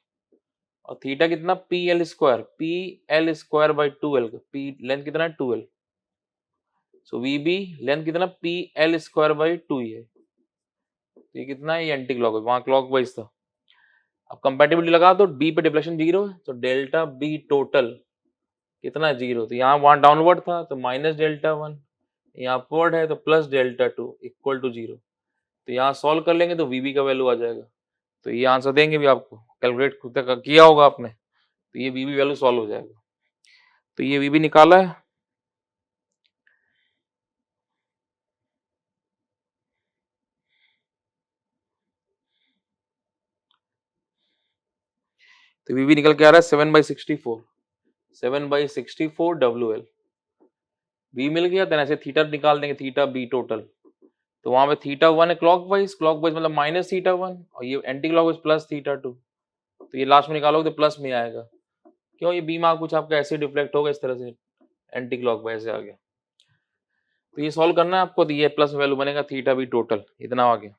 और थीटा कितना PL square by 2L, P length कितना है 2L, सो VB लेंथ कितना PL स्क्वायर बाई 2 ही है, तो ये कितना है, ये एंटी क्लॉकवाइज, वहां क्लॉकवाइज था। अब कंपैटिबिलिटी लगा तो B पे डिफ्लेक्शन 0 है, तो डेल्टा B टोटल कितना है 0, तो यहाँ वहां डाउनवर्ड था तो माइनस डेल्टा 1, यहाँ अपवर्ड है तो प्लस डेल्टा 2 इक्वल टू 0, तो यहाँ सॉल्व कर लेंगे तो VB का वैल्यू आ जाएगा, तो ये आंसर देंगे भी आपको, कैलकुलेट खुद तक किया होगा आपने, तो ये VB वैल्यू सॉल्व हो जाएगा, तो ये VB निकाला है। तो VB निकल के आ रहा है 7/64, 7/64 WL, B मिल गया, देन ऐसे थीटा निकाल देंगे, थीटा B टोटल, तो वहां पे थीटा 1 है क्लॉकवाइज मतलब माइनस थीटा 1, और ये एंटी क्लॉकवाइज प्लस थीटा 2, तो ये लास्ट में निकालोगे तो प्लस में आएगा, क्यों ये B मार्क कुछ आपका ऐसे डिफ्लेक्ट होगा इस तरह से एंटी क्लॉकवाइज से आ गया, तो ये सॉल्व करना है आपको, तो ये प्लस वैल्यू बनेगा थीटा B टोटल इतना आ गया,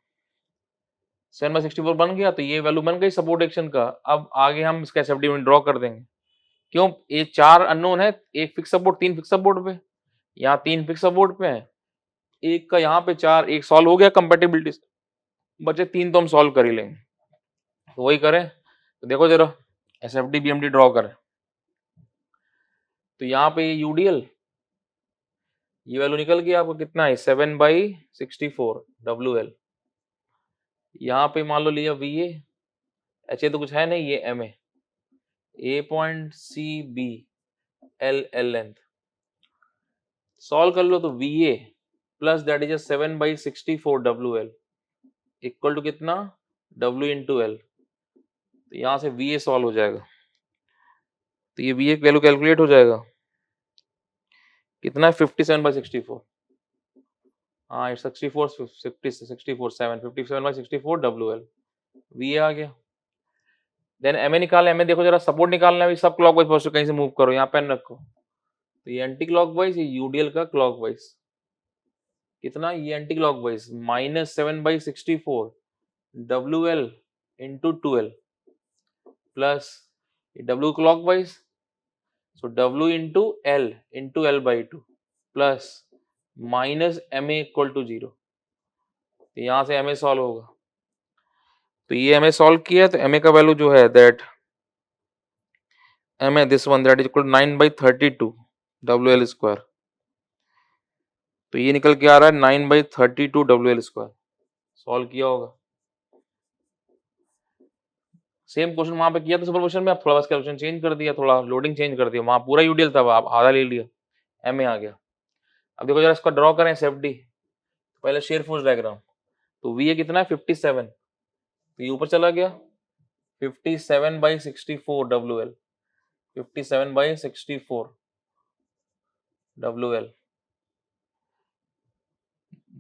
7/64 बन गया, तो ये वैल्यू बन गई सपोर्ट एक्शन का। अब आगे हम इसका एसएफडी में ड्रॉ कर देंगे, क्यों ये 4 अननोन है, एक फिक्स सपोर्ट 3 फिक्स सपोर्ट पे, यहाँ 3 फिक्स सपोर्ट पे है, एक का यहाँ पे 4, एक सॉल्व हो गया कंपेटिबिलिटी, बचे 3 तो हम सॉल्व कर ही लेंगे, तो वही करें, तो देखो जरा एसएफडी बीएमडी ड्रॉ करें, तो यहाँ पे यूडीएल ये वैल्यू निकल गया आपको कितना है 7/64 WL, यहाँ पे मान लो लिया VA, HA तो कुछ है नहीं, ये MA, A point CB L length, solve कर लो तो VA plus that is 7/64 WL equal to कितना W इंटू L, तो यहाँ से VA सॉल्व हो जाएगा, तो ये VA वैल्यू कैलकुलेट हो जाएगा, कितना है 57/64, हाँ 57/64 WL, VA आ गया। देन MA निकालना, MA देखो जरा सपोर्ट निकालना है, सब क्लॉकवाइज पहुंचो, कहीं से मूव करो, यहाँ पेन रखो, तो ये एंटी क्लॉकवाइज, ये यूडीएल का क्लॉकवाइज कितना, ये anti clockwise -7/64 WL into 2L plus W clockwise, so W into L/2 plus minus MA equal to 0, तो यहाँ से MA सॉल्व होगा, तो ये MA सॉल्व किया, तो MA का वैल्यू जो है that MA this one that is equal 9/32 WL square, तो ये निकल के आ रहा है 9/32 WL स्क्वायर, सॉल्व किया होगा। सेम क्वेश्चन वहां पे किया था सुपर क्वेश्चन में, आप थोड़ा बस कैलकुलेशन चेंज कर दिया, थोड़ा लोडिंग चेंज कर दिया, वहां पूरा यूडीएल था, आप आधा ले लिया, MA आ गया। अब देखो जरा इसका ड्रॉ करें एसएफडी, पहले शेयर फोर्स डायग्राम, तो VA कितना है 57, तो ये ऊपर चला गया 57/64 WL, 57/64 WL,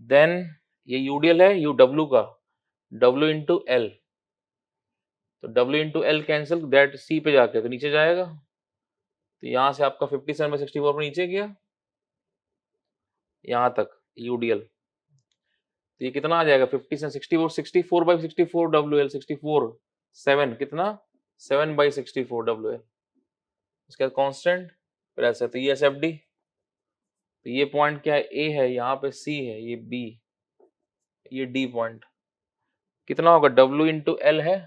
देन ये यूडीएल है, यू W का W इंटू L, तो W into L cancel, that C पे जाके तो नीचे जाएगा, तो यहाँ से आपका 57/64 पर नीचे गया यहाँ तक यूडीएल, तो ये कितना आ जाएगा 64/64 WL 64 7 कितना 7/64 WL, उसके बाद कांस्टेंट, फिर ऐसे, तो ये एसएफडी, तो ये पॉइंट क्या है, ए है, यहाँ पे सी है, ये बी, ये डी पॉइंट कितना होगा, डब्ल्यू इंटू एल है,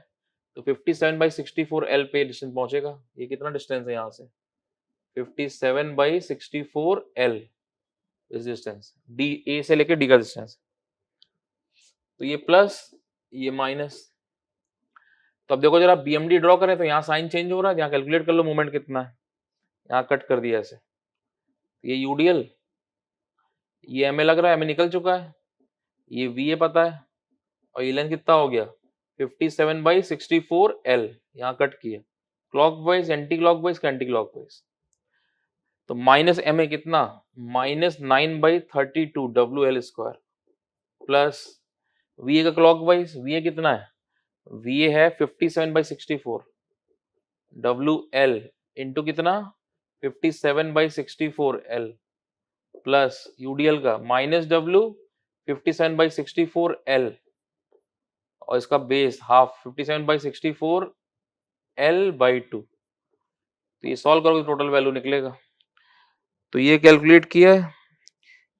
तो 57/64 एल पे डिस्टेंस पहुंचेगा। ये कितना डिस्टेंस है यहाँ से, 57/64 एल इस डिस्टेंस, डी ए से लेके डी का डिस्टेंस। तो ये प्लस, ये माइनस। तो अब देखो जरा बीएमडी ड्रॉ करें तो यहाँ साइन चेंज हो रहा है, यहाँ कैलकुलेट कर लो मोमेंट कितना है, यहाँ कट कर दिया ऐसे, ये यूडीएल, ये एमए लग रहा है, एमए निकल चुका है, ये वीए पता है, और ये लेंथ कितना हो गया 57/64 एल, यहाँ कट किया, clockwise anti clockwise anti clockwise, तो माइनस एमए कितना, -9/32 WL स्क्वायर, प्लस वीए का क्लॉकवाइज, वीए कितना है, वीए है 57/64 WL इंटू कितना 57/64 L, प्लस यूडीएल का माइनस W 57/64 L, और इसका बेस हाफ 57/64 L/2। तो ये सॉल्व करोगे टोटल वैल्यू निकलेगा। तो ये कैलकुलेट किया है,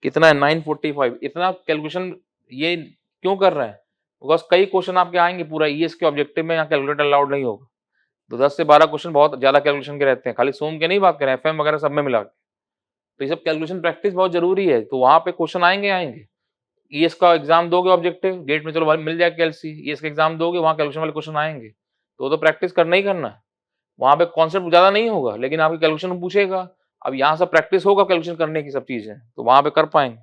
कितना है 945। इतना कैलकुलेशन ये क्यों कर रहे हैं, बिकॉज कई क्वेश्चन आपके आएंगे पूरा ईएस के ऑब्जेक्टिव में, यहाँ कैलकुलेटर अलाउड नहीं होगा, तो 10 से 12 क्वेश्चन बहुत ज्यादा कैलकुलेशन के रहते हैं, खाली सोम के नहीं बात करें, एफएम वगैरह सब में मिला के, तो ये सब कैलकुलेशन प्रैक्टिस बहुत जरूरी है। तो वहां पे क्वेश्चन आएंगे ईएस का एग्जाम दोगे ऑब्जेक्टिव गेट में, चलो मिल जाएगा कैलसी, ईएस का एग्जाम दोगे वहां कैलकुलेशन वाले क्वेश्चन आएंगे, तो प्रैक्टिस करना ही करना है। वहां पे कॉन्सेप्ट ज्यादा नहीं होगा लेकिन आपकी कैलकुलेशन पूछेगा, अब यहाँ से प्रैक्टिस होगा कैलकुलेशन करने की सब चीजें, तो वहां पे कर पाएंगे।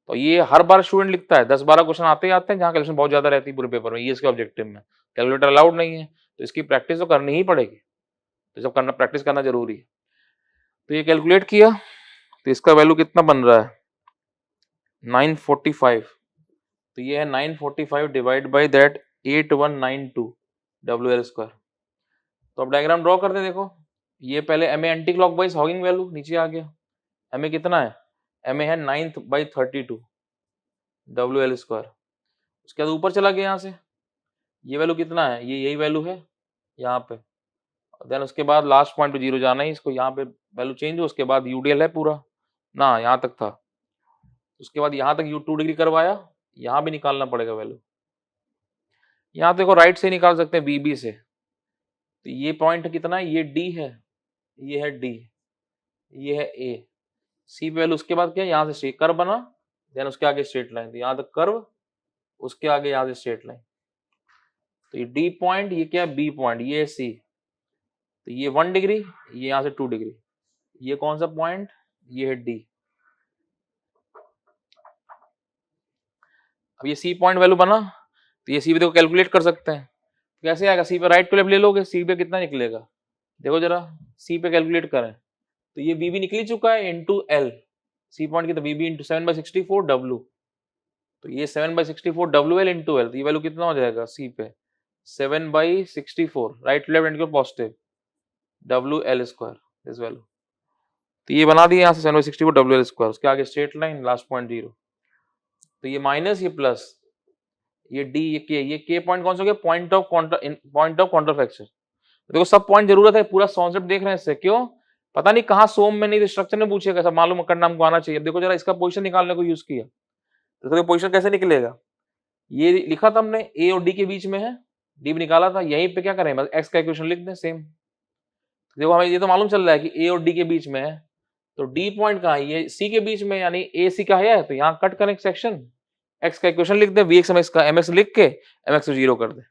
तो ये हर बार स्टूडेंट लिखता है, 10-12 क्वेश्चन आते ही आते हैं जहाँ कैलकुलेशन बहुत ज्यादा रहती है पूरे पेपर में, ईएस के ऑब्जेक्टिव में कैलकुलेटर अलाउड नहीं है, तो इसकी प्रैक्टिस तो करनी ही पड़ेगी, तो सब करना, प्रैक्टिस करना जरूरी है। तो ये कैलकुलेट किया, तो इसका वैल्यू कितना बन रहा है 945, तो ये है 945 divide by that 8192 WL square. तो अब डायग्राम ड्रॉ करते हैं, देखो ये पहले MA anti clockwise hugging value नीचे आ गया, एमए कितना है, एमए है 9/32 WL स्क्वायर, उसके बाद ऊपर चला गया यहाँ से, ये वैल्यू कितना है, ये यही वैल्यू है यहाँ पे, देन उसके बाद लास्ट पॉइंट पे 0 जाना है, इसको यहाँ पे वैल्यू चेंज हो, उसके बाद यूडीएल है पूरा ना, यहाँ तक था, उसके बाद यहाँ तक U2 डिग्री करवाया, यहाँ भी निकालना पड़ेगा वैल्यू, यहाँ देखो राइट से निकाल सकते हैं बीबी से, तो ये पॉइंट कितना है, ये डी है, ये है डी, ये है ए, सी पे वैल्यू, उसके बाद क्या, यहाँ से कर्व बना, देन उसके आगे स्ट्रेट लाइन, तो यहाँ तक कर्व, उसके आगे यहाँ से स्ट्रेट लाइन, तो ये डी पॉइंट, ये क्या है बी पॉइंट, ये है सी, तो ये 1 डिग्री, ये यहाँ से 2 डिग्री, ये कौन सा पॉइंट, ये है डी। अब ये सी पॉइंट वैल्यू बना, तो ये सी पे देखो कैलकुलेट कर सकते हैं, कैसे आएगा, सी पे राइट टू लेफ्ट ले लोगे, सी पे कितना निकलेगा, देखो जरा सी पे कैलकुलेट करें, तो ये बीबी निकल चुका है इंटू एल, सी पॉइंट की, तो बीबी इंटू 7/64 W, तो ये 7/64 WL इंटू एल, तो ये वैल्यू कितना हो जाएगा सी पे 7/64, right to left and positive WL square इस वैल्यू, तो ये बना दिया यहाँ से 7/64 WL स्क्वायर, उसके आगे स्ट्रेट लाइन, लास्ट पॉइंट 0, तो ये माइनस, ये प्लस, ये डी, ये के पॉइंट कौन सा हो गया, पॉइंट ऑफ कॉन्ट्राफैक्चर। देखो सब पॉइंट जरूरत है, पूरा कॉन्सेप्ट देख रहे हैं इससे, क्यों पता नहीं कहाँ सोम में नहीं तो स्ट्रक्चर में पूछेगा, सब मालूम करना हमको आना चाहिए। देखो जरा इसका पोजीशन निकालने को यूज किया, तो पोजीशन कैसे निकलेगा, ये लिखा था हमने ए और डी के बीच में है, डी भी निकाला था, यहीं पे क्या करें बस एक्स का इक्वेशन लिख दें सेम, देखो हमें ये तो मालूम चल रहा है कि ए और डी के बीच में है, तो डी पॉइंट कहाँ है, ये सी के बीच में, यानी ए सी का है, तो यहाँ कट करें सेक्शन, एक्स का इक्वेशन लिख दे, वी एक्स एम का एम एक्स लिख के एम एक्स 0 कर दे,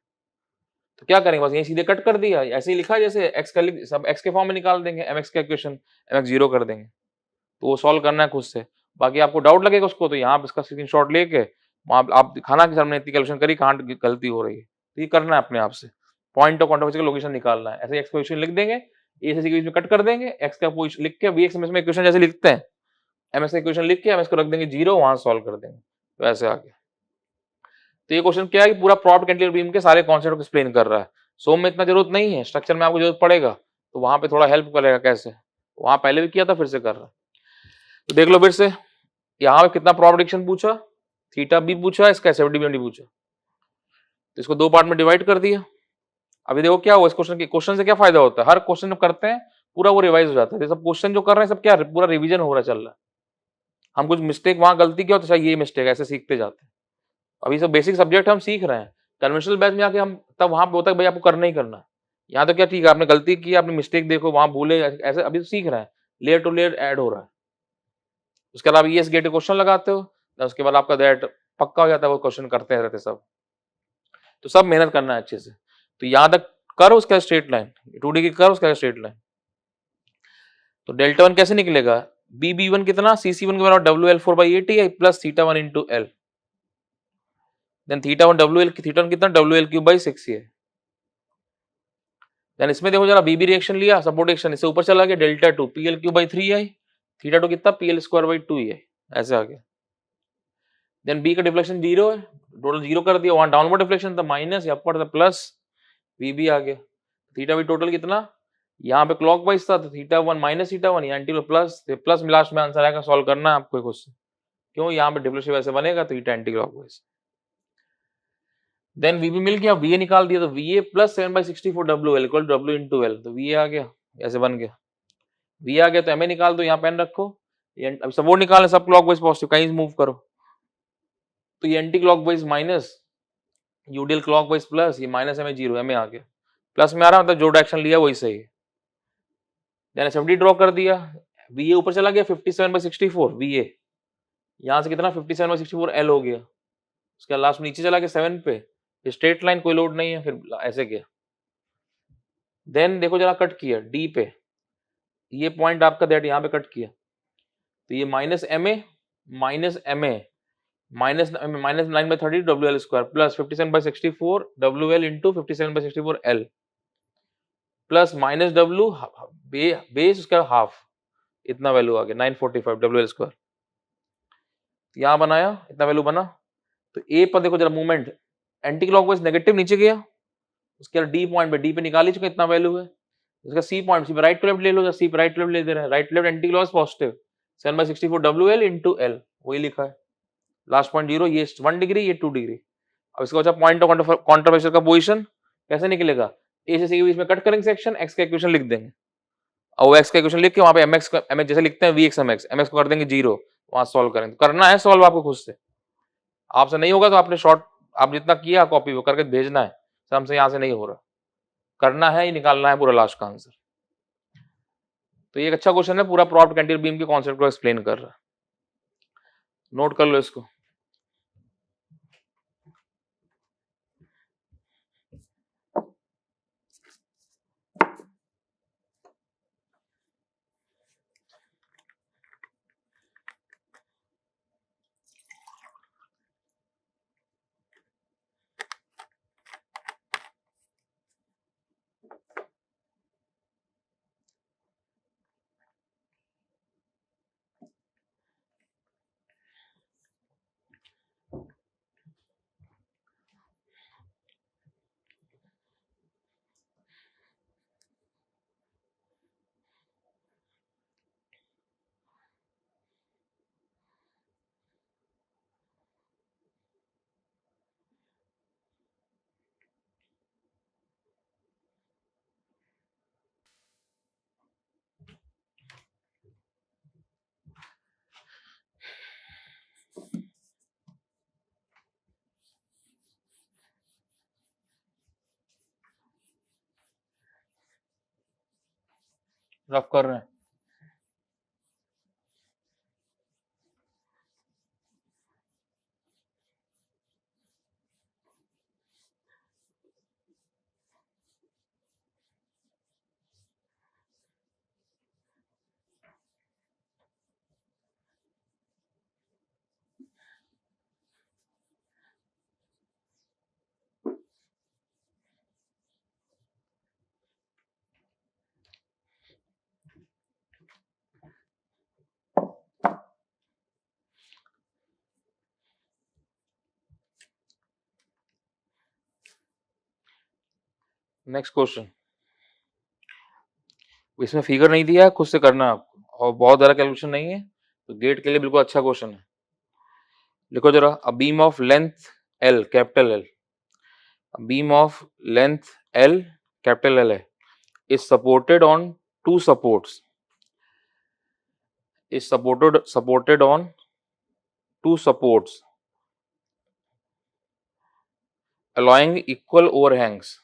तो क्या करेंगे बस यही सीधे कट कर दिया, ऐसे ही लिखा जैसे एक्स का लिख, सब एक्स के फॉर्म में निकाल देंगे, एम एक्स का इक्वेशन एम एक्स 0 कर देंगे, तो वो सॉल्व करना है खुद से। बाकी आपको डाउट लगेगा उसको, तो यहाँ इसका स्क्रीनशॉट लेके वहाँ आप दिखाना कि सर हमने इतनी कैलकुलेशन करी, कहाँ गलती हो रही है, तो ये करना है अपने आप से, पॉइंट ऑफ कॉन्ट्राफैक्चर का लोकेशन निकालना है, ऐसे एक्स का इक्वेशन लिख देंगे, ए से सी के बीच में कट कर देंगे, एक्स का पोजीशन लिख के वी एक्स में इक्वेशन जैसे लिखते हैं, एम एक्स का इक्वेशन लिख के एम एक्स को रख देंगे 0, वहां सॉल्व कर देंगे, तो ऐसे आगे। तो ये क्वेश्चन क्या है कि पूरा प्रॉप्ट कैंटिलीवर बीम के सारे कॉन्सेप्ट को एक्सप्लेन कर रहा है, सोम में इतना जरूरत नहीं है, स्ट्रक्चर में आपको जरूरत पड़ेगा, तो वहां पे थोड़ा हेल्प करेगा, कैसे वहां पहले भी किया था फिर से कर रहा है, तो देख लो फिर से, यहाँ पे कितना प्रॉप्ट प्रेडिक्शन पूछा, थीटा बी पूछा, इसका एसएफडी बीएमडी पूछा, तो इसको 2 पार्ट में डिवाइड कर दिया। अभी देखो क्या हुआ इस क्वेश्चन से क्या फायदा होता है, हर क्वेश्चन जब करते हैं पूरा वो रिवाइज हो जाता है। सब क्वेश्चन जो कर रहे हैं सब क्या पूरा रिवीजन हो रहा चल रहा है। हम कुछ मिस्टेक वहां गलती किया तो अच्छा ये मिस्टेक, ऐसे सीखते जाते हैं। अभी सब बेसिक सब्जेक्ट हम सीख रहे हैं। कन्वेंशनल बैच में आके हम तब वहां पे होता है भाई आपको करना ही करना। यहाँ तो क्या ठीक है, आपने गलती की, आपने मिस्टेक देखो वहां भूले, ऐसे अभी तो सीख रहे हैं, लेयर टू लेयर ऐड हो रहा है। उसके बाद आप ईएस गेट क्वेश्चन लगाते हो, उसके बाद आपका दैट पक्का हो जाता है, वो क्वेश्चन करते रहते सब। तो सब मेहनत करना है अच्छे से। तो यहां तक करो, उसका स्ट्रेट लाइन 2D की करो, उसका स्ट्रेट लाइन। तो डेल्टा वन कैसे निकलेगा, BB1 कितना, CC1 के बराबर WL4/80 plus θ1 into L, then θ1 WL θ1 कितना WL3/6 है। देन इसमें देखो जरा बीबी रिएक्शन लिया, सपोर्ट रिएक्शन, इससे ऊपर चला गया डेल्टा2 PL3/3 θ2 कितना PL2/2 ऐसे आ गया। देन बी का डिफ्लेक्शन 0 है, टोटल 0 कर दिया, वहां डाउनवर्ड डिफ्लेक्शन था माइनस, अपर था प्लस, बीबी आ गया। θ टोटल कितना, यहाँ पे क्लॉकवाइज था तो θ1 माइनस θ1, यहाँ एंटी प्लस, प्लस लास्ट में आंसर आएगा। सॉल्व करना है आपको क्वेश्चन, क्यों यहाँ पे डिफ्लेक्शन वैसे बनेगा तो एंटी क्लॉकवाइज। देन VB मिल गया, VA निकाल दिया, तो VA plus 7/64 WL equal W into L, तो VA आ गया, ऐसे बन गया। VA आ गया तो MA निकाल दो, यहाँ पेन रखो, अब सपोर्ट निकालना, सब क्लॉकवाइज पॉजिटिव, कहीं मूव करो, तो ये anti clockwise minus, UDL clockwise plus, ये माइनस MA 0, MA आ गया, प्लस में आ रहा, मतलब जो डायरेक्शन लिया वही सही है। देन SFD ड्रॉ कर दिया, VA ऊपर चला गया 57/64 VA, यहाँ से कितना 57/64 L हो गया, उसके लास्ट में नीचे चला गया 7 पे, स्ट्रेट लाइन कोई लोड नहीं है, फिर ऐसे किया। देन देखो जरा कट किया D पे, ये पॉइंट आपका दैट यहाँ पे कट किया, तो ये minus MA minus 9/30 WL square plus 57/64 WL into 57/64 L plus minus W base उसका हाफ, इतना वैल्यू आ गया 945 WL स्क्वायर, यहाँ बनाया इतना वैल्यू बना। तो ए पर देखो जरा मूवमेंट, एंटी क्लॉकवाइज नेगेटिव नीचे गया, उसके बाद डी पॉइंट पे, डी पे निकाल ही चुके इतना वैल्यू है, इसका सी पॉइंट, सी पे राइट टू लेफ्ट ले लो, सी पे राइट टू लेफ्ट ले दे रहे हैं, right left anti clockwise positive 7/64 WL into L, वही लिखा है, लास्ट पॉइंट 0, ये 1 डिग्री, ये 2 डिग्री। अब इसका बचा पॉइंट ऑफ कॉन्ट्राप्रेशर का पोजीशन कैसे निकलेगा, ए से सी के बीच में कट करेंगे सेक्शन, एक्स का इक्वेशन लिख देंगे, और वो एक्स का इक्वेशन लिख के वहां पे mx जैसे लिखते हैं VX mx को कर देंगे 0, वहां सॉल्व करेंगे। तो करना है सॉल्व आपको खुद से, आपसे नहीं होगा तो आपने शॉर्ट, आप जितना किया कॉपी वो करके भेजना है, हमसे यहाँ से नहीं हो रहा, करना है ही, निकालना है पूरा लास्ट का आंसर। तो ये एक अच्छा क्वेश्चन है, पूरा प्रॉप्ट कैंटिलीवर बीम के कॉन्सेप्ट को एक्सप्लेन कर रहा है, नोट कर लो इसको। रफ कर रहे हैं, नेक्स्ट क्वेश्चन, इसमें फिगर नहीं दिया है, खुद से करना है आपको, और बहुत ज्यादा कैलकुलेशन नहीं है, तो गेट के लिए बिल्कुल अच्छा क्वेश्चन है। लिखो जरा, a beam of length L, capital L, beam of length L, capital L है, is supported on two supports is supported on two supports allowing equal overhangs.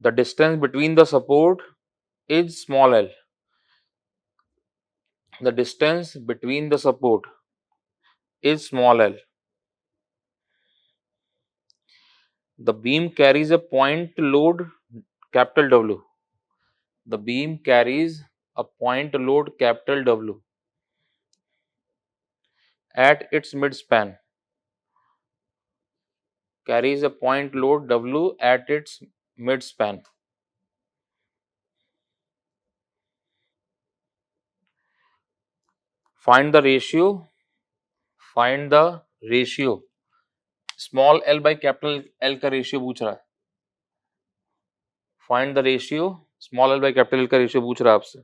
The distance between the support is small l. The distance between the support is small l. The beam carries a point load capital W. The beam carries a point load capital W at its midspan. Carries a point load W at its midspan. Find the ratio. Small l by capital L का ratio पूछ रहा है. Find the ratio. Small l by capital L का ratio पूछ रहा है आपसे.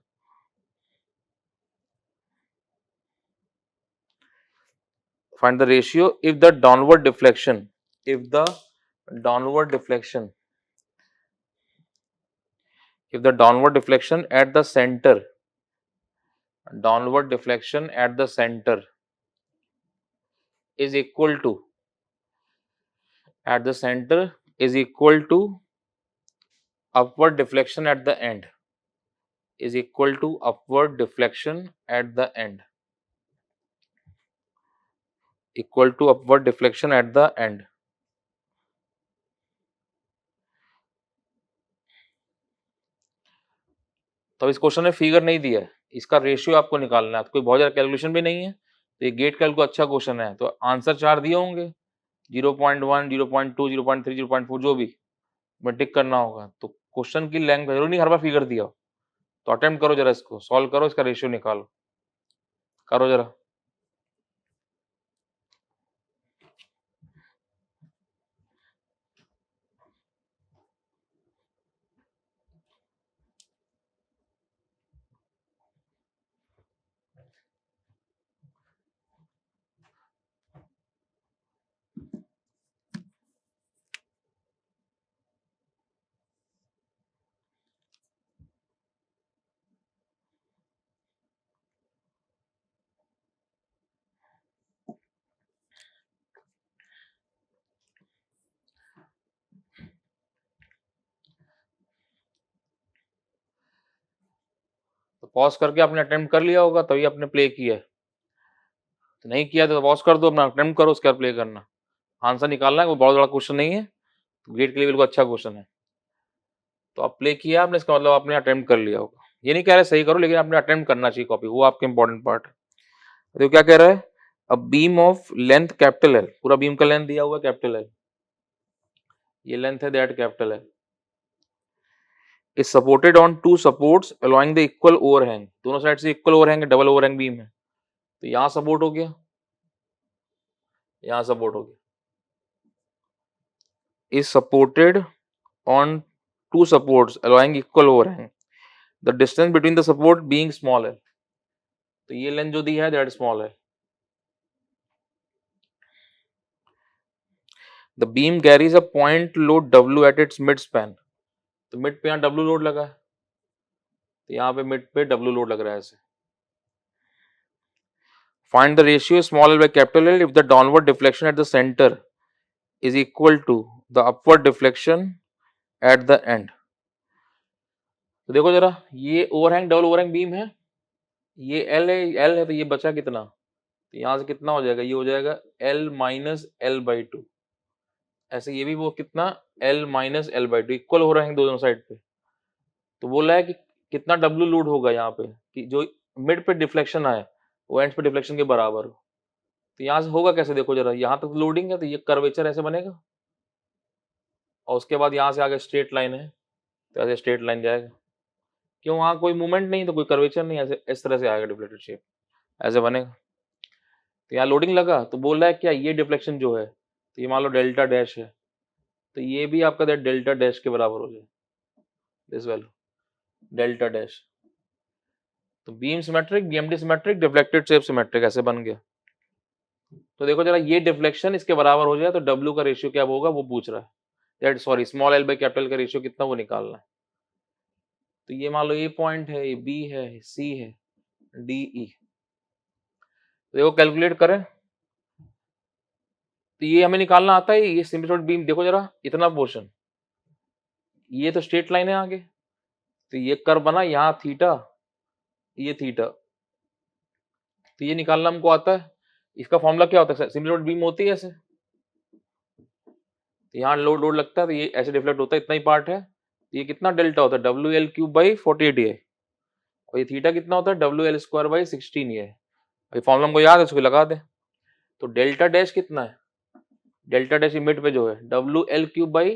Find the ratio if the downward deflection at the center is equal to upward deflection at the end. तो इस क्वेश्चन में फिगर नहीं दिया है, इसका रेशियो आपको निकालना है. कोई बहुत ज्यादा कैलकुलेशन भी नहीं है, तो ये गेट कैल को अच्छा क्वेश्चन है. तो आंसर 4 दिए होंगे, 0.1, 0.2, 0.3, 0.4 जो भी मैं टिक करना होगा. तो क्वेश्चन की लेंथ जरूरी नहीं हर बार फिगर दिया हो. तो अटेम्प्ट करो जरा, इसको सॉल्व करो, इसका रेशियो निकालो, करो जरा. तो पॉज करके आपने अटेम्प्ट कर लिया होगा, तभी आपने प्ले किया है. तो नहीं किया तो पॉज कर दो, अपना अटेम्प्ट करो, उसके बाद प्ले करना. आंसर निकालना है, वो बहुत बड़ा क्वेश्चन नहीं है, तो गेट के लिए बिल्कुल अच्छा क्वेश्चन है. तो आप प्ले किया आपने, इसका मतलब आपने अटेम्प्ट कर लिया होगा. ये नहीं कह रहे सही करो, लेकिन आपने अटेम्प्ट करना चाहिए कॉपी, वो आपके इंपॉर्टेंट पार्ट है. तो क्या कह रहा है, a beam of length capital L, पूरा बीम का लेंथ दिया हुआ है कैपिटल एल, ये लेंथ है that capital L, is supported on two supports allowing the equal overhang. दोनों साइड से इक्वल ओवरहैंग है, डबल ओवरहैंग बीम है. तो यहां सपोर्ट हो गया, यहां सपोर्ट हो गया. is supported on two supports allowing equal overhang. The distance between the support being small है. तो ये लेंथ जो दी है दैट स्मॉल है. The beam carries a point load W at its mid span. तो मिड पे यहाँ W लोड लगा है, तो यहाँ पे मिड पे W लोड लग रहा है ऐसे. Find the ratio small l by capital L if the downward deflection at the center is equal to the upward deflection at the end. तो देखो जरा, ये ओवरहैंग डबल ओवरहैंग बीम है, ये L है, तो ये बचा कितना, तो यहाँ से कितना हो जाएगा, ये हो जाएगा L माइनस L बाई 2. ऐसे ये भी वो कितना L minus L by 2, equal हो रहे हैं दोनों साइड पे. तो बोल रहा है कि कितना W लोड होगा यहाँ पे, कि जो मिड पे डिफ्लेक्शन आए वो एंड पे डिफ्लेक्शन के बराबर हो. तो यहाँ से होगा कैसे, देखो जरा, यहाँ तक लोडिंग है तो ये कर्वेचर ऐसे बनेगा, और उसके बाद यहाँ से आगे स्ट्रेट लाइन है, तो ऐसे स्ट्रेट लाइन जाएगा. क्यों, वहाँ कोई मूवमेंट नहीं, तो कोई कर्वेचर नहीं, ऐसे इस तरह से आएगा डिफ्लेक्टेड शेप, ऐसे बनेगा. तो यहाँ लोडिंग लगा, तो बोल रहा है क्या ये डिफ्लेक्शन जो है, तो ये मान लो डेल्टा डैश है, तो ये भी आपका डेल्टा डैश के बराबर हो जाए, दिस वैल्यू डेल्टा डैश. तो beam symmetric, BMD symmetric, deflected shape symmetric, ऐसे बन गया. तो देखो जरा, ये डिफ्लेक्शन इसके बराबर हो जाए तो W का रेशियो क्या होगा वो पूछ रहा है, that sorry small l by capital का रेशियो कितना वो निकालना है। तो ये मान लो ये पॉइंट है, ये B है, C है, D E। तो देखो कैलकुलेट करें, तो ये हमें निकालना आता है, ये सिम्पसॉइड बीम देखो जरा, इतना पोर्शन, ये तो स्ट्रेट लाइन है आगे, तो ये कर्व बना यहाँ थीटा, ये थीटा, तो ये निकालना हमको आता है। इसका फॉर्मूला क्या होता है, सिम्पसॉइड बीम होती है ऐसे, तो यहाँ लोड लोड लगता है तो ये ऐसे डिफ्लेक्ट होता है, इतना ही पार्ट है, तो ये कितना डेल्टा होता है डब्ल्यू एल क्यूब बाई 48 ये, और ये थीटा कितना होता है डब्ल्यू एल स्क्वायर बाई 16 ये। भाई फॉर्मूला हमको याद है, उसको लगा दे। तो डेल्टा डैश कितना है, डेल्टा डैश मिड पे जो है डब्ल्यू एल क्यूब बाई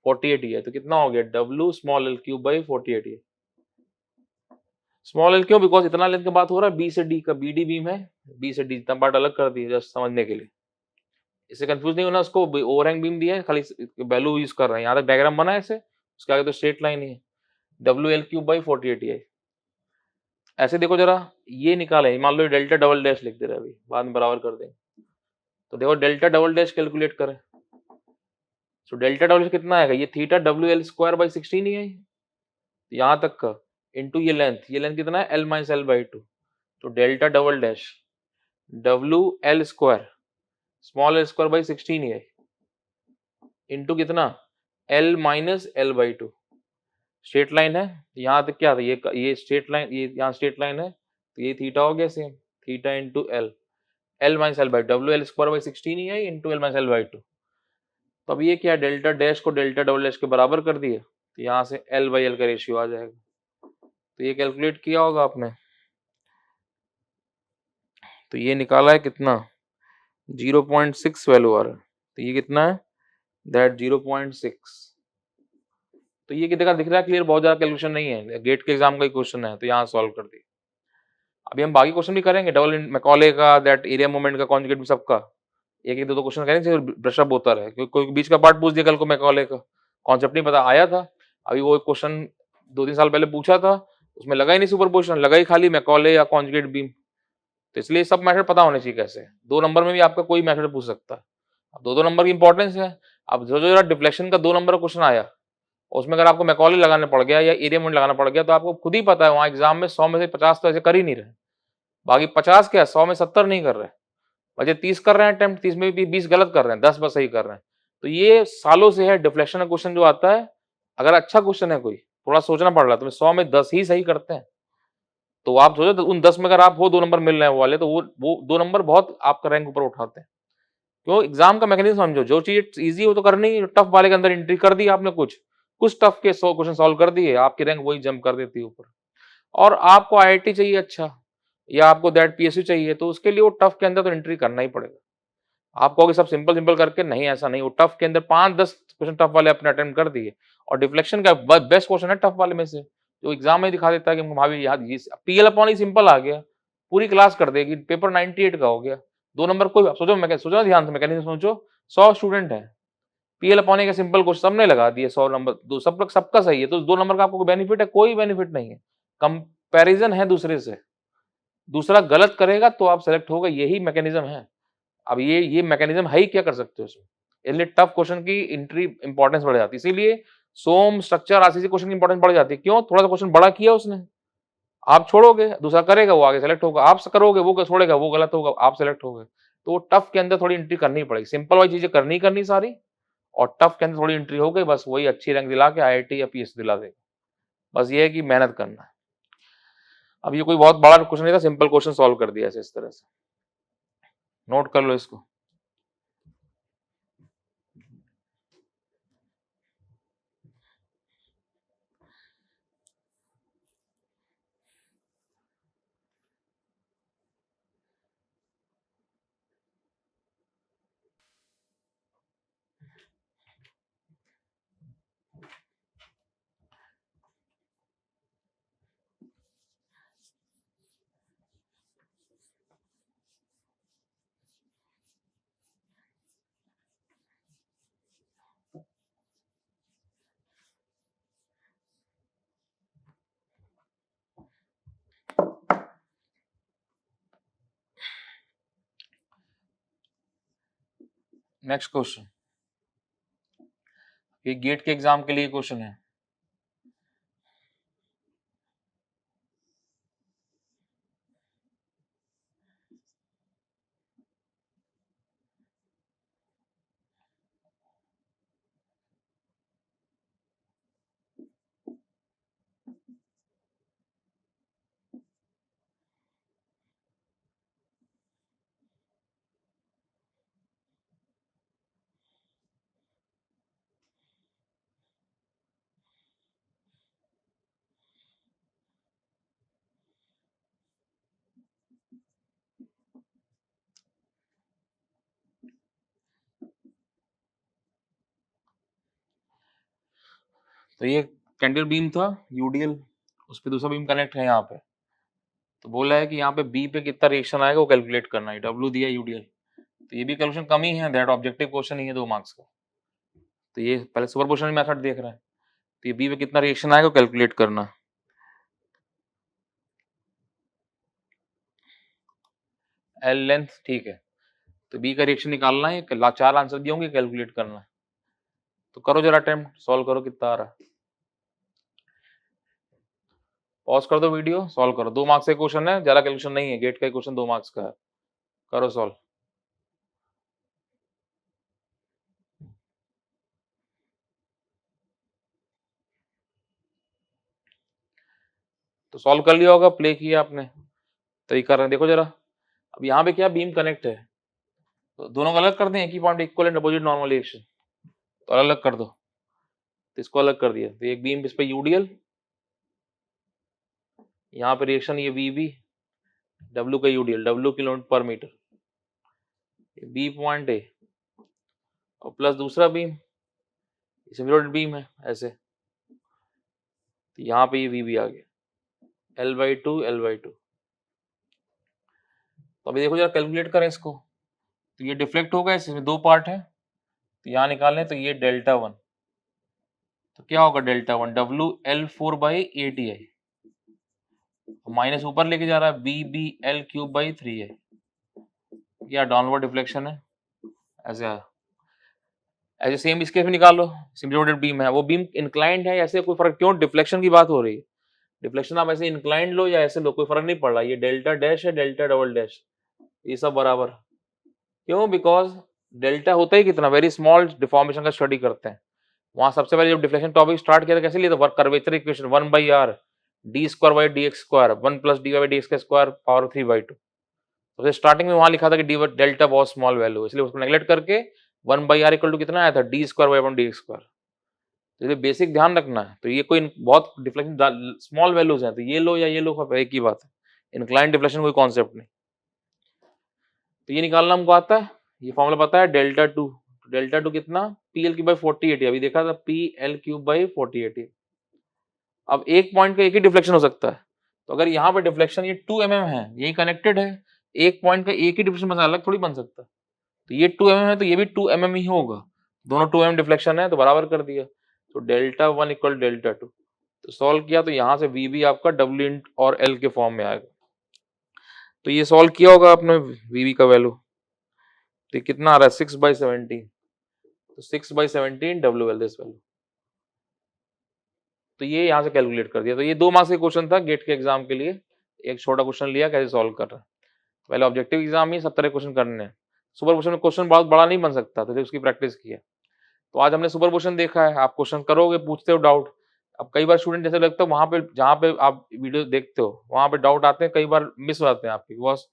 48 ये, तो कितना हो गया W small L cube by 48 ये। स्मॉल एल क्यों, बिकॉज इतना लेंथ की बात हो रहा है, बी से डी का, बी डी बीम है, बी से डी इतना पार्ट अलग कर दिया जस्ट समझने के लिए, इससे कंफ्यूज नहीं होना। उसको ओवरहैंग बीम दिया है, खाली वैल्यू यूज कर रहे हैं, यहाँ तक डायग्राम बना है ऐसे, उसके आगे तो स्ट्रेट लाइन ही है, डब्ल्यू एल क्यूब बाई 48 ये। ऐसे देखो जरा, ये निकाले, मान लो डेल्टा डबल डैश लिख दे रहे अभी, बाद में बराबर कर देंगे। तो देखो डेल्टा डबल डैश कैलकुलेट करें, तो डेल्टा डबल डैश कितना आएगा, ये theta W L square by 16 ही है, यहाँ तक का इंटू ये लेंथ कितना है एल माइनस एल बाई 2, तो delta double dash W L square small L square by 16 ही है, इंटू कितना L minus L by 2, straight line है, यहाँ तक क्या था, ये स्ट्रेट लाइन, ये यहाँ स्ट्रेट लाइन है, तो ये थीटा हो गया same, theta into L minus L by W L square by 16 ही है into L minus L by 2। तो अब ये क्या, डेल्टा डैश को डेल्टा डबल डैश के बराबर कर दिए, तो यहाँ से एल बाई एल का रेशियो आ जाएगा। तो ये कैलकुलेट किया होगा आपने, तो ये निकाला है कितना 0.6 वैल्यू आ रहा है, तो ये कितना है दैट 0.6। तो ये देखा दिख रहा है क्लियर, बहुत ज्यादा कैलकुलेशन नहीं है, गेट के एग्जाम का ही क्वेश्चन है, तो यहाँ सॉल्व कर दिया। अभी हम बाकी क्वेश्चन भी करेंगे, डबल मैकॉले का, दैट एरिया मूवमेंट का, कॉन्जुगेट भी सबका, एक एक दो क्वेश्चन करेंगे, ब्रशअप होता रहे, क्योंकि कोई बीच का पार्ट पूछ दिया कल को मैकॉले का, कॉन्सेप्ट नहीं पता आया था, अभी वो क्वेश्चन 2-3 साल पहले पूछा था, उसमें लगा ही नहीं सुपरपोजिशन, लगा ही खाली मैकॉले या कॉन्जुगेट बीम, तो इसलिए सब मेथड पता होने चाहिए कैसे, 2 नंबर में भी आपका कोई मेथड पूछ सकता है। अब 2-2 नंबर की इंपॉर्टेंस है। अब जो जो डिफ्लेक्शन का 2 नंबर का क्वेश्चन आया, उसमें अगर आपको मैकॉले लगाना पड़ गया या एरिया मूवमेंट लगाना पड़ गया, तो आपको खुद ही पता है वहां एग्जाम में 100 में से 50 तो ऐसे कर ही नहीं रहे, बाकी 50 क्या 100 में 70 नहीं कर रहे, बचे 30 कर रहे हैं अटेम्प्ट, 30 में भी 20 गलत कर रहे हैं, 10 बस सही कर रहे हैं। तो ये सालों से है डिफ्लेक्शन का क्वेश्चन जो आता है, अगर अच्छा क्वेश्चन है कोई, थोड़ा सोचना पड़ रहा है, तो 100 में 10 ही सही करते हैं, तो आप सोचो तो उन 10 में अगर आप हो 2 नंबर मिल रहे हैं वो वाले, तो वो 2 नंबर बहुत आपका रैंक ऊपर उठाते हैं। क्यों, एग्जाम का मैकेनिज्म समझो, जो चीज इजी हो तो करनी, टफ वाले के अंदर एंट्री कर दी आपने, कुछ टफ के 100 क्वेश्चन सॉल्व कर दिए, आपकी रैंक वही जंप कर देती है ऊपर। और आपको आईआईटी चाहिए अच्छा, या आपको दैट पीएसयू चाहिए, तो उसके लिए वो टफ के अंदर तो एंट्री करना ही पड़ेगा। आप कहोगे सब सिंपल सिंपल करके, नहीं ऐसा नहीं, वो टफ के अंदर 5-10 क्वेश्चन टफ वाले अपने अटेम्प्ट कर दिए, और डिफ्लेक्शन का बेस्ट क्वेश्चन है टफ वाले में से, जो एग्जाम में दिखा देता है कि भाभी याद पीएल अपॉन ही सिंपल आ गया, पूरी क्लास कर देगी, पेपर 98 का हो गया, 2 नंबर कोई, सोचो सोचो ध्यान से मैकेनिज्म सोचो, 100 स्टूडेंट है, पीएल अपॉन का सिंपल क्वेश्चन सबने लगा दिए, 100 नंबर, दो सब लोग सबका सही है, तो 2 नंबर का आपको बेनिफिट है, कोई बेनिफिट नहीं है, कंपैरिजन है दूसरे से, दूसरा गलत करेगा तो आप सेलेक्ट होगा, यही मैकेनिज्म है। अब ये मैकेनिज्म है ही, क्या कर सकते हो इसमें, इसलिए टफ क्वेश्चन की एंट्री इंपॉर्टेंस बढ़ जाती है, इसीलिए सोम स्ट्रक्चर आरसीसी क्वेश्चन की इंपॉर्टेंस बढ़ जाती है। क्यों, थोड़ा सा क्वेश्चन बड़ा किया उसने, आप छोड़ोगे दूसरा करेगा, वो आगे सेलेक्ट होगा, आप करोगे वो छोड़ेगा, वो गलत होगा, आप सेलेक्ट होगे, तो वो टफ के अंदर थोड़ी एंट्री करनी पड़ेगी, सिंपल वाली चीजें करनी सारी, और टफ के अंदर थोड़ी एंट्री हो गई, बस वही अच्छी रैंक दिला के आईआईटी या पीएस दिला देगा, बस ये है कि मेहनत करना है। अब ये कोई बहुत बड़ा क्वेश्चन नहीं था, सिंपल क्वेश्चन सॉल्व कर दिया इस तरह से, नोट कर लो इसको। नेक्स्ट क्वेश्चन, ये गेट के एग्जाम के लिए क्वेश्चन है। तो ये कैंडिल बीम था यूडीएल, उस पर दूसरा बीम कनेक्ट है यहाँ पे। तो बोला है कि यहाँ पे बी पे कितना रिएक्शन आएगा वो कैलकुलेट करना है। डब्ल्यू दिया यूडीएल, तो ये भी कैलकुलेशन कम ही है, दैट ऑब्जेक्टिव क्वेश्चन ही है 2 मार्क्स का। तो ये पहले सुपरपोजिशन मेथड देख रहे हैं, तो ये बी पे कितना रिएक्शन आएगा कैलकुलेट करना। एल लेंथ ठीक है, तो बी का रिएक्शन निकालना है, 4 आंसर दिए होंगे, कैलकुलेट करना है। तो करो जरा अटेम्प्ट, सॉल्व करो कितना आ रहा है। पॉज कर दो वीडियो, सॉल्व करो। 2 मार्क्स का क्वेश्चन है, ज्यादा कैलकुलेशन नहीं है, गेट का क्वेश्चन 2 मार्क्स का है। करो सॉल्व। तो सॉल्व कर लिया होगा, प्ले किया आपने, तो ये कर रहे हैं। देखो जरा, अब यहाँ पे क्या बीम कनेक्ट है, तो दोनों को अलग कर दें, एक ही point equal and opposite normal reaction, तो अलग कर दो। तो इसको अलग कर दिया, तो एक बीम इस पे यूडीएल, यहाँ पे रिएक्शन ये वीबी, डब्ल्यू का यूडीएल, डब्ल्यू किलोमीटर पर मीटर, बी पॉइंट ए, और प्लस दूसरा बीम, सिमिलर बीम है ऐसे, तो यहाँ पे ये वीबी आ गया, L/2 L/2। तो अभी देखो जरा कैलकुलेट करें इसको, तो ये डिफ्लेक्ट होगा, इसमें 2 पार्ट है, तो यहाँ निकालें, तो ये Δ1, तो क्या होगा Δ1, WL4/8 है, माइनस ऊपर लेके जा रहा है, BBL3/3 है, या डाउनवर्ड डिफ्लेक्शन है, ऐसे ऐसे सेम इस केस में निकाल लो, सिम्युलेटेड बीम है, वो बीम इंक्लाइंड है, ऐसे कोई फर्क, क्यों डिफ्लेक्शन की बात हो रही है, डिफ्लेक्शन आप ऐसे इंक्लाइंड लो या ऐसे लो, कोई फर्क नहीं पड़ रहा, ये डेल्टा डैश है, डेल्टा डबल डैश, ये सब बराबर। क्यों? बिकॉज डेल्टा होता ही कितना, वेरी स्मॉल डिफॉर्मेशन का स्टडी करते हैं। वहां सबसे पहले जब डिफ्लेक्शन टॉपिक स्टार्ट किया था कैसे लिया था, curvature equation 1/r d² / dx² 1 + dy/dx² power 3/2। तो स्टार्टिंग में वहां लिखा था कि डेल्टा बहुत स्मॉल वैल्यू, इसलिए उसको नेगलेक्ट करके 1/r इक्वल टू कितना आया था, d² / 1 dx²। तो ये बेसिक ध्यान रखना है। तो ये कोई बहुत डिफ्लेक्शन स्मॉल वैल्यूज हैं, तो ये लो या ये लो, एक ही बात है, इंक्लाइन डिफ्लेक्शन कोई कॉन्सेप्ट नहीं। तो ये निकालना हमको आता है, ये फॉर्मूला पता है, Δ2, Δ2 कितना, PL3/48, अभी देखा था PL3/48। अब एक पॉइंट का एक ही डिफ्लेक्शन हो सकता है, तो अगर यहाँ पे डिफ्लेक्शन ये 2 mm है, यही कनेक्टेड है, एक पॉइंट का एक ही डिफ्लेक्शन बना, अलग थोड़ी बन सकता। तो ये 2 mm है, तो ये भी 2 mm ही होगा, दोनों 2 mm डिफ्लेक्शन है, तो बराबर कर दिया। तो Δ1 = Δ2, तो सॉल्व किया, तो यहाँ से VB आपका W और L के फॉर्म में आएगा। तो ये सॉल्व किया होगा आपने VB का वैल्यू, तो कितना आ रहा है 6/17, तो 6/17 WL दिस वैल्यू। तो ये यहाँ से कैलकुलेट कर दिया। तो ये 2 मार्क्स का क्वेश्चन था गेट के एग्जाम के लिए, एक छोटा क्वेश्चन लिया कैसे सॉल्व कर रहा है। पहले ऑब्जेक्टिव एग्जाम में 70 क्वेश्चन करने हैं, सुपर क्वेश्चन में क्वेश्चन बहुत बड़ा नहीं बन सकता, तो उसकी प्रैक्टिस की है। तो आज हमने सुपर क्वेश्चन देखा है, आप क्वेश्चन करोगे, पूछते हो डाउट। अब कई बार स्टूडेंट जैसे लगता है वहां पे जहाँ पे आप वीडियो देखते हो वहां पे डाउट आते हैं, कई बार मिस हो जाते हैं आपके, बिकॉज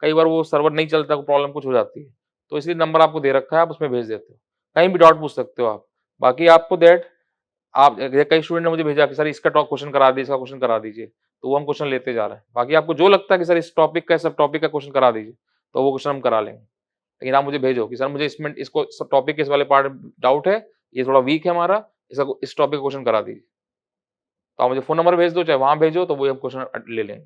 कई बार वो सर्वर नहीं चलता, प्रॉब्लम कुछ हो जाती है, तो इसलिए नंबर आपको दे रखा है, आप उसमें भेज देते हो, कहीं भी डाउट पूछ सकते हो आप। बाकी आपको दैट आप, कई स्टूडेंट ने मुझे भेजा कि सर इसका क्वेश्चन करा दीजिए, इसका क्वेश्चन करा दीजिए, तो वो हम क्वेश्चन लेते जा रहे हैं। बाकी आपको जो लगता है कि सर इस टॉपिक का, सब टॉपिक का क्वेश्चन करा दीजिए, तो वो क्वेश्चन हम करा लेंगे। लेकिन आप मुझे भेजो कि सर मुझे इसमें इसको सब टॉपिक के इस वाले पार्ट डाउट है, ये थोड़ा वीक है हमारा, इसका इस टॉपिक का क्वेश्चन करा दीजिए। तो आप मुझे फोन नंबर भेज दो, चाहे वहां भेजो, तो वो हम क्वेश्चन ले लेंगे।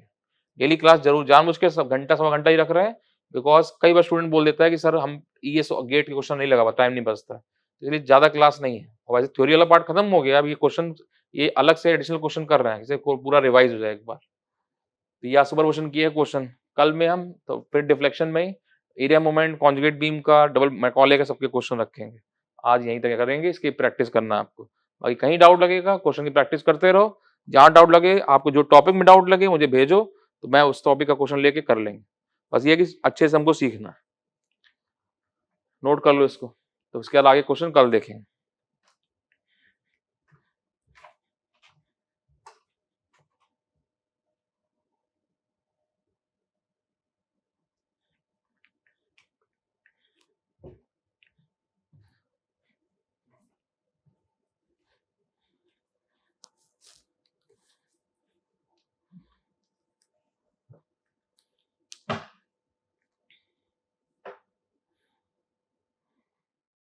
डेली क्लास जरूर जानबूझ के सब घंटा सवा घंटा ही रख रहे हैं, बिकॉज कई बार स्टूडेंट बोल देता है कि सर हम ये गेट के क्वेश्चन नहीं लगा पाए, टाइम नहीं बचता, इसलिए ज्यादा क्लास नहीं है। और वैसे थ्योरी वाला पार्ट खत्म हो गया, अब ये क्वेश्चन, ये अलग से एडिशनल क्वेश्चन कर रहे हैं, जिससे पूरा रिवाइज हो जाए एक बार। तो या सुपर क्वेश्चन किए क्वेश्चन कल में हम, तो फिर डिफ्लेक्शन में ही एरिया मोमेंट, कॉन्जुगेट बीम का, डबल मैकॉले का सबके क्वेश्चन रखेंगे। आज यहीं तक करेंगे, इसकी प्रैक्टिस करना है आपको। बाकी कहीं डाउट लगेगा, क्वेश्चन की प्रैक्टिस करते रहो। जहाँ डाउट लगे, आपको जो टॉपिक में डाउट लगे मुझे भेजो, तो मैं उस टॉपिक का क्वेश्चन लेके कर लेंगे। बस ये कि अच्छे से हमको सीखना है। नोट कर लो इसको, तो उसके बाद आगे क्वेश्चन कल देखेंगे।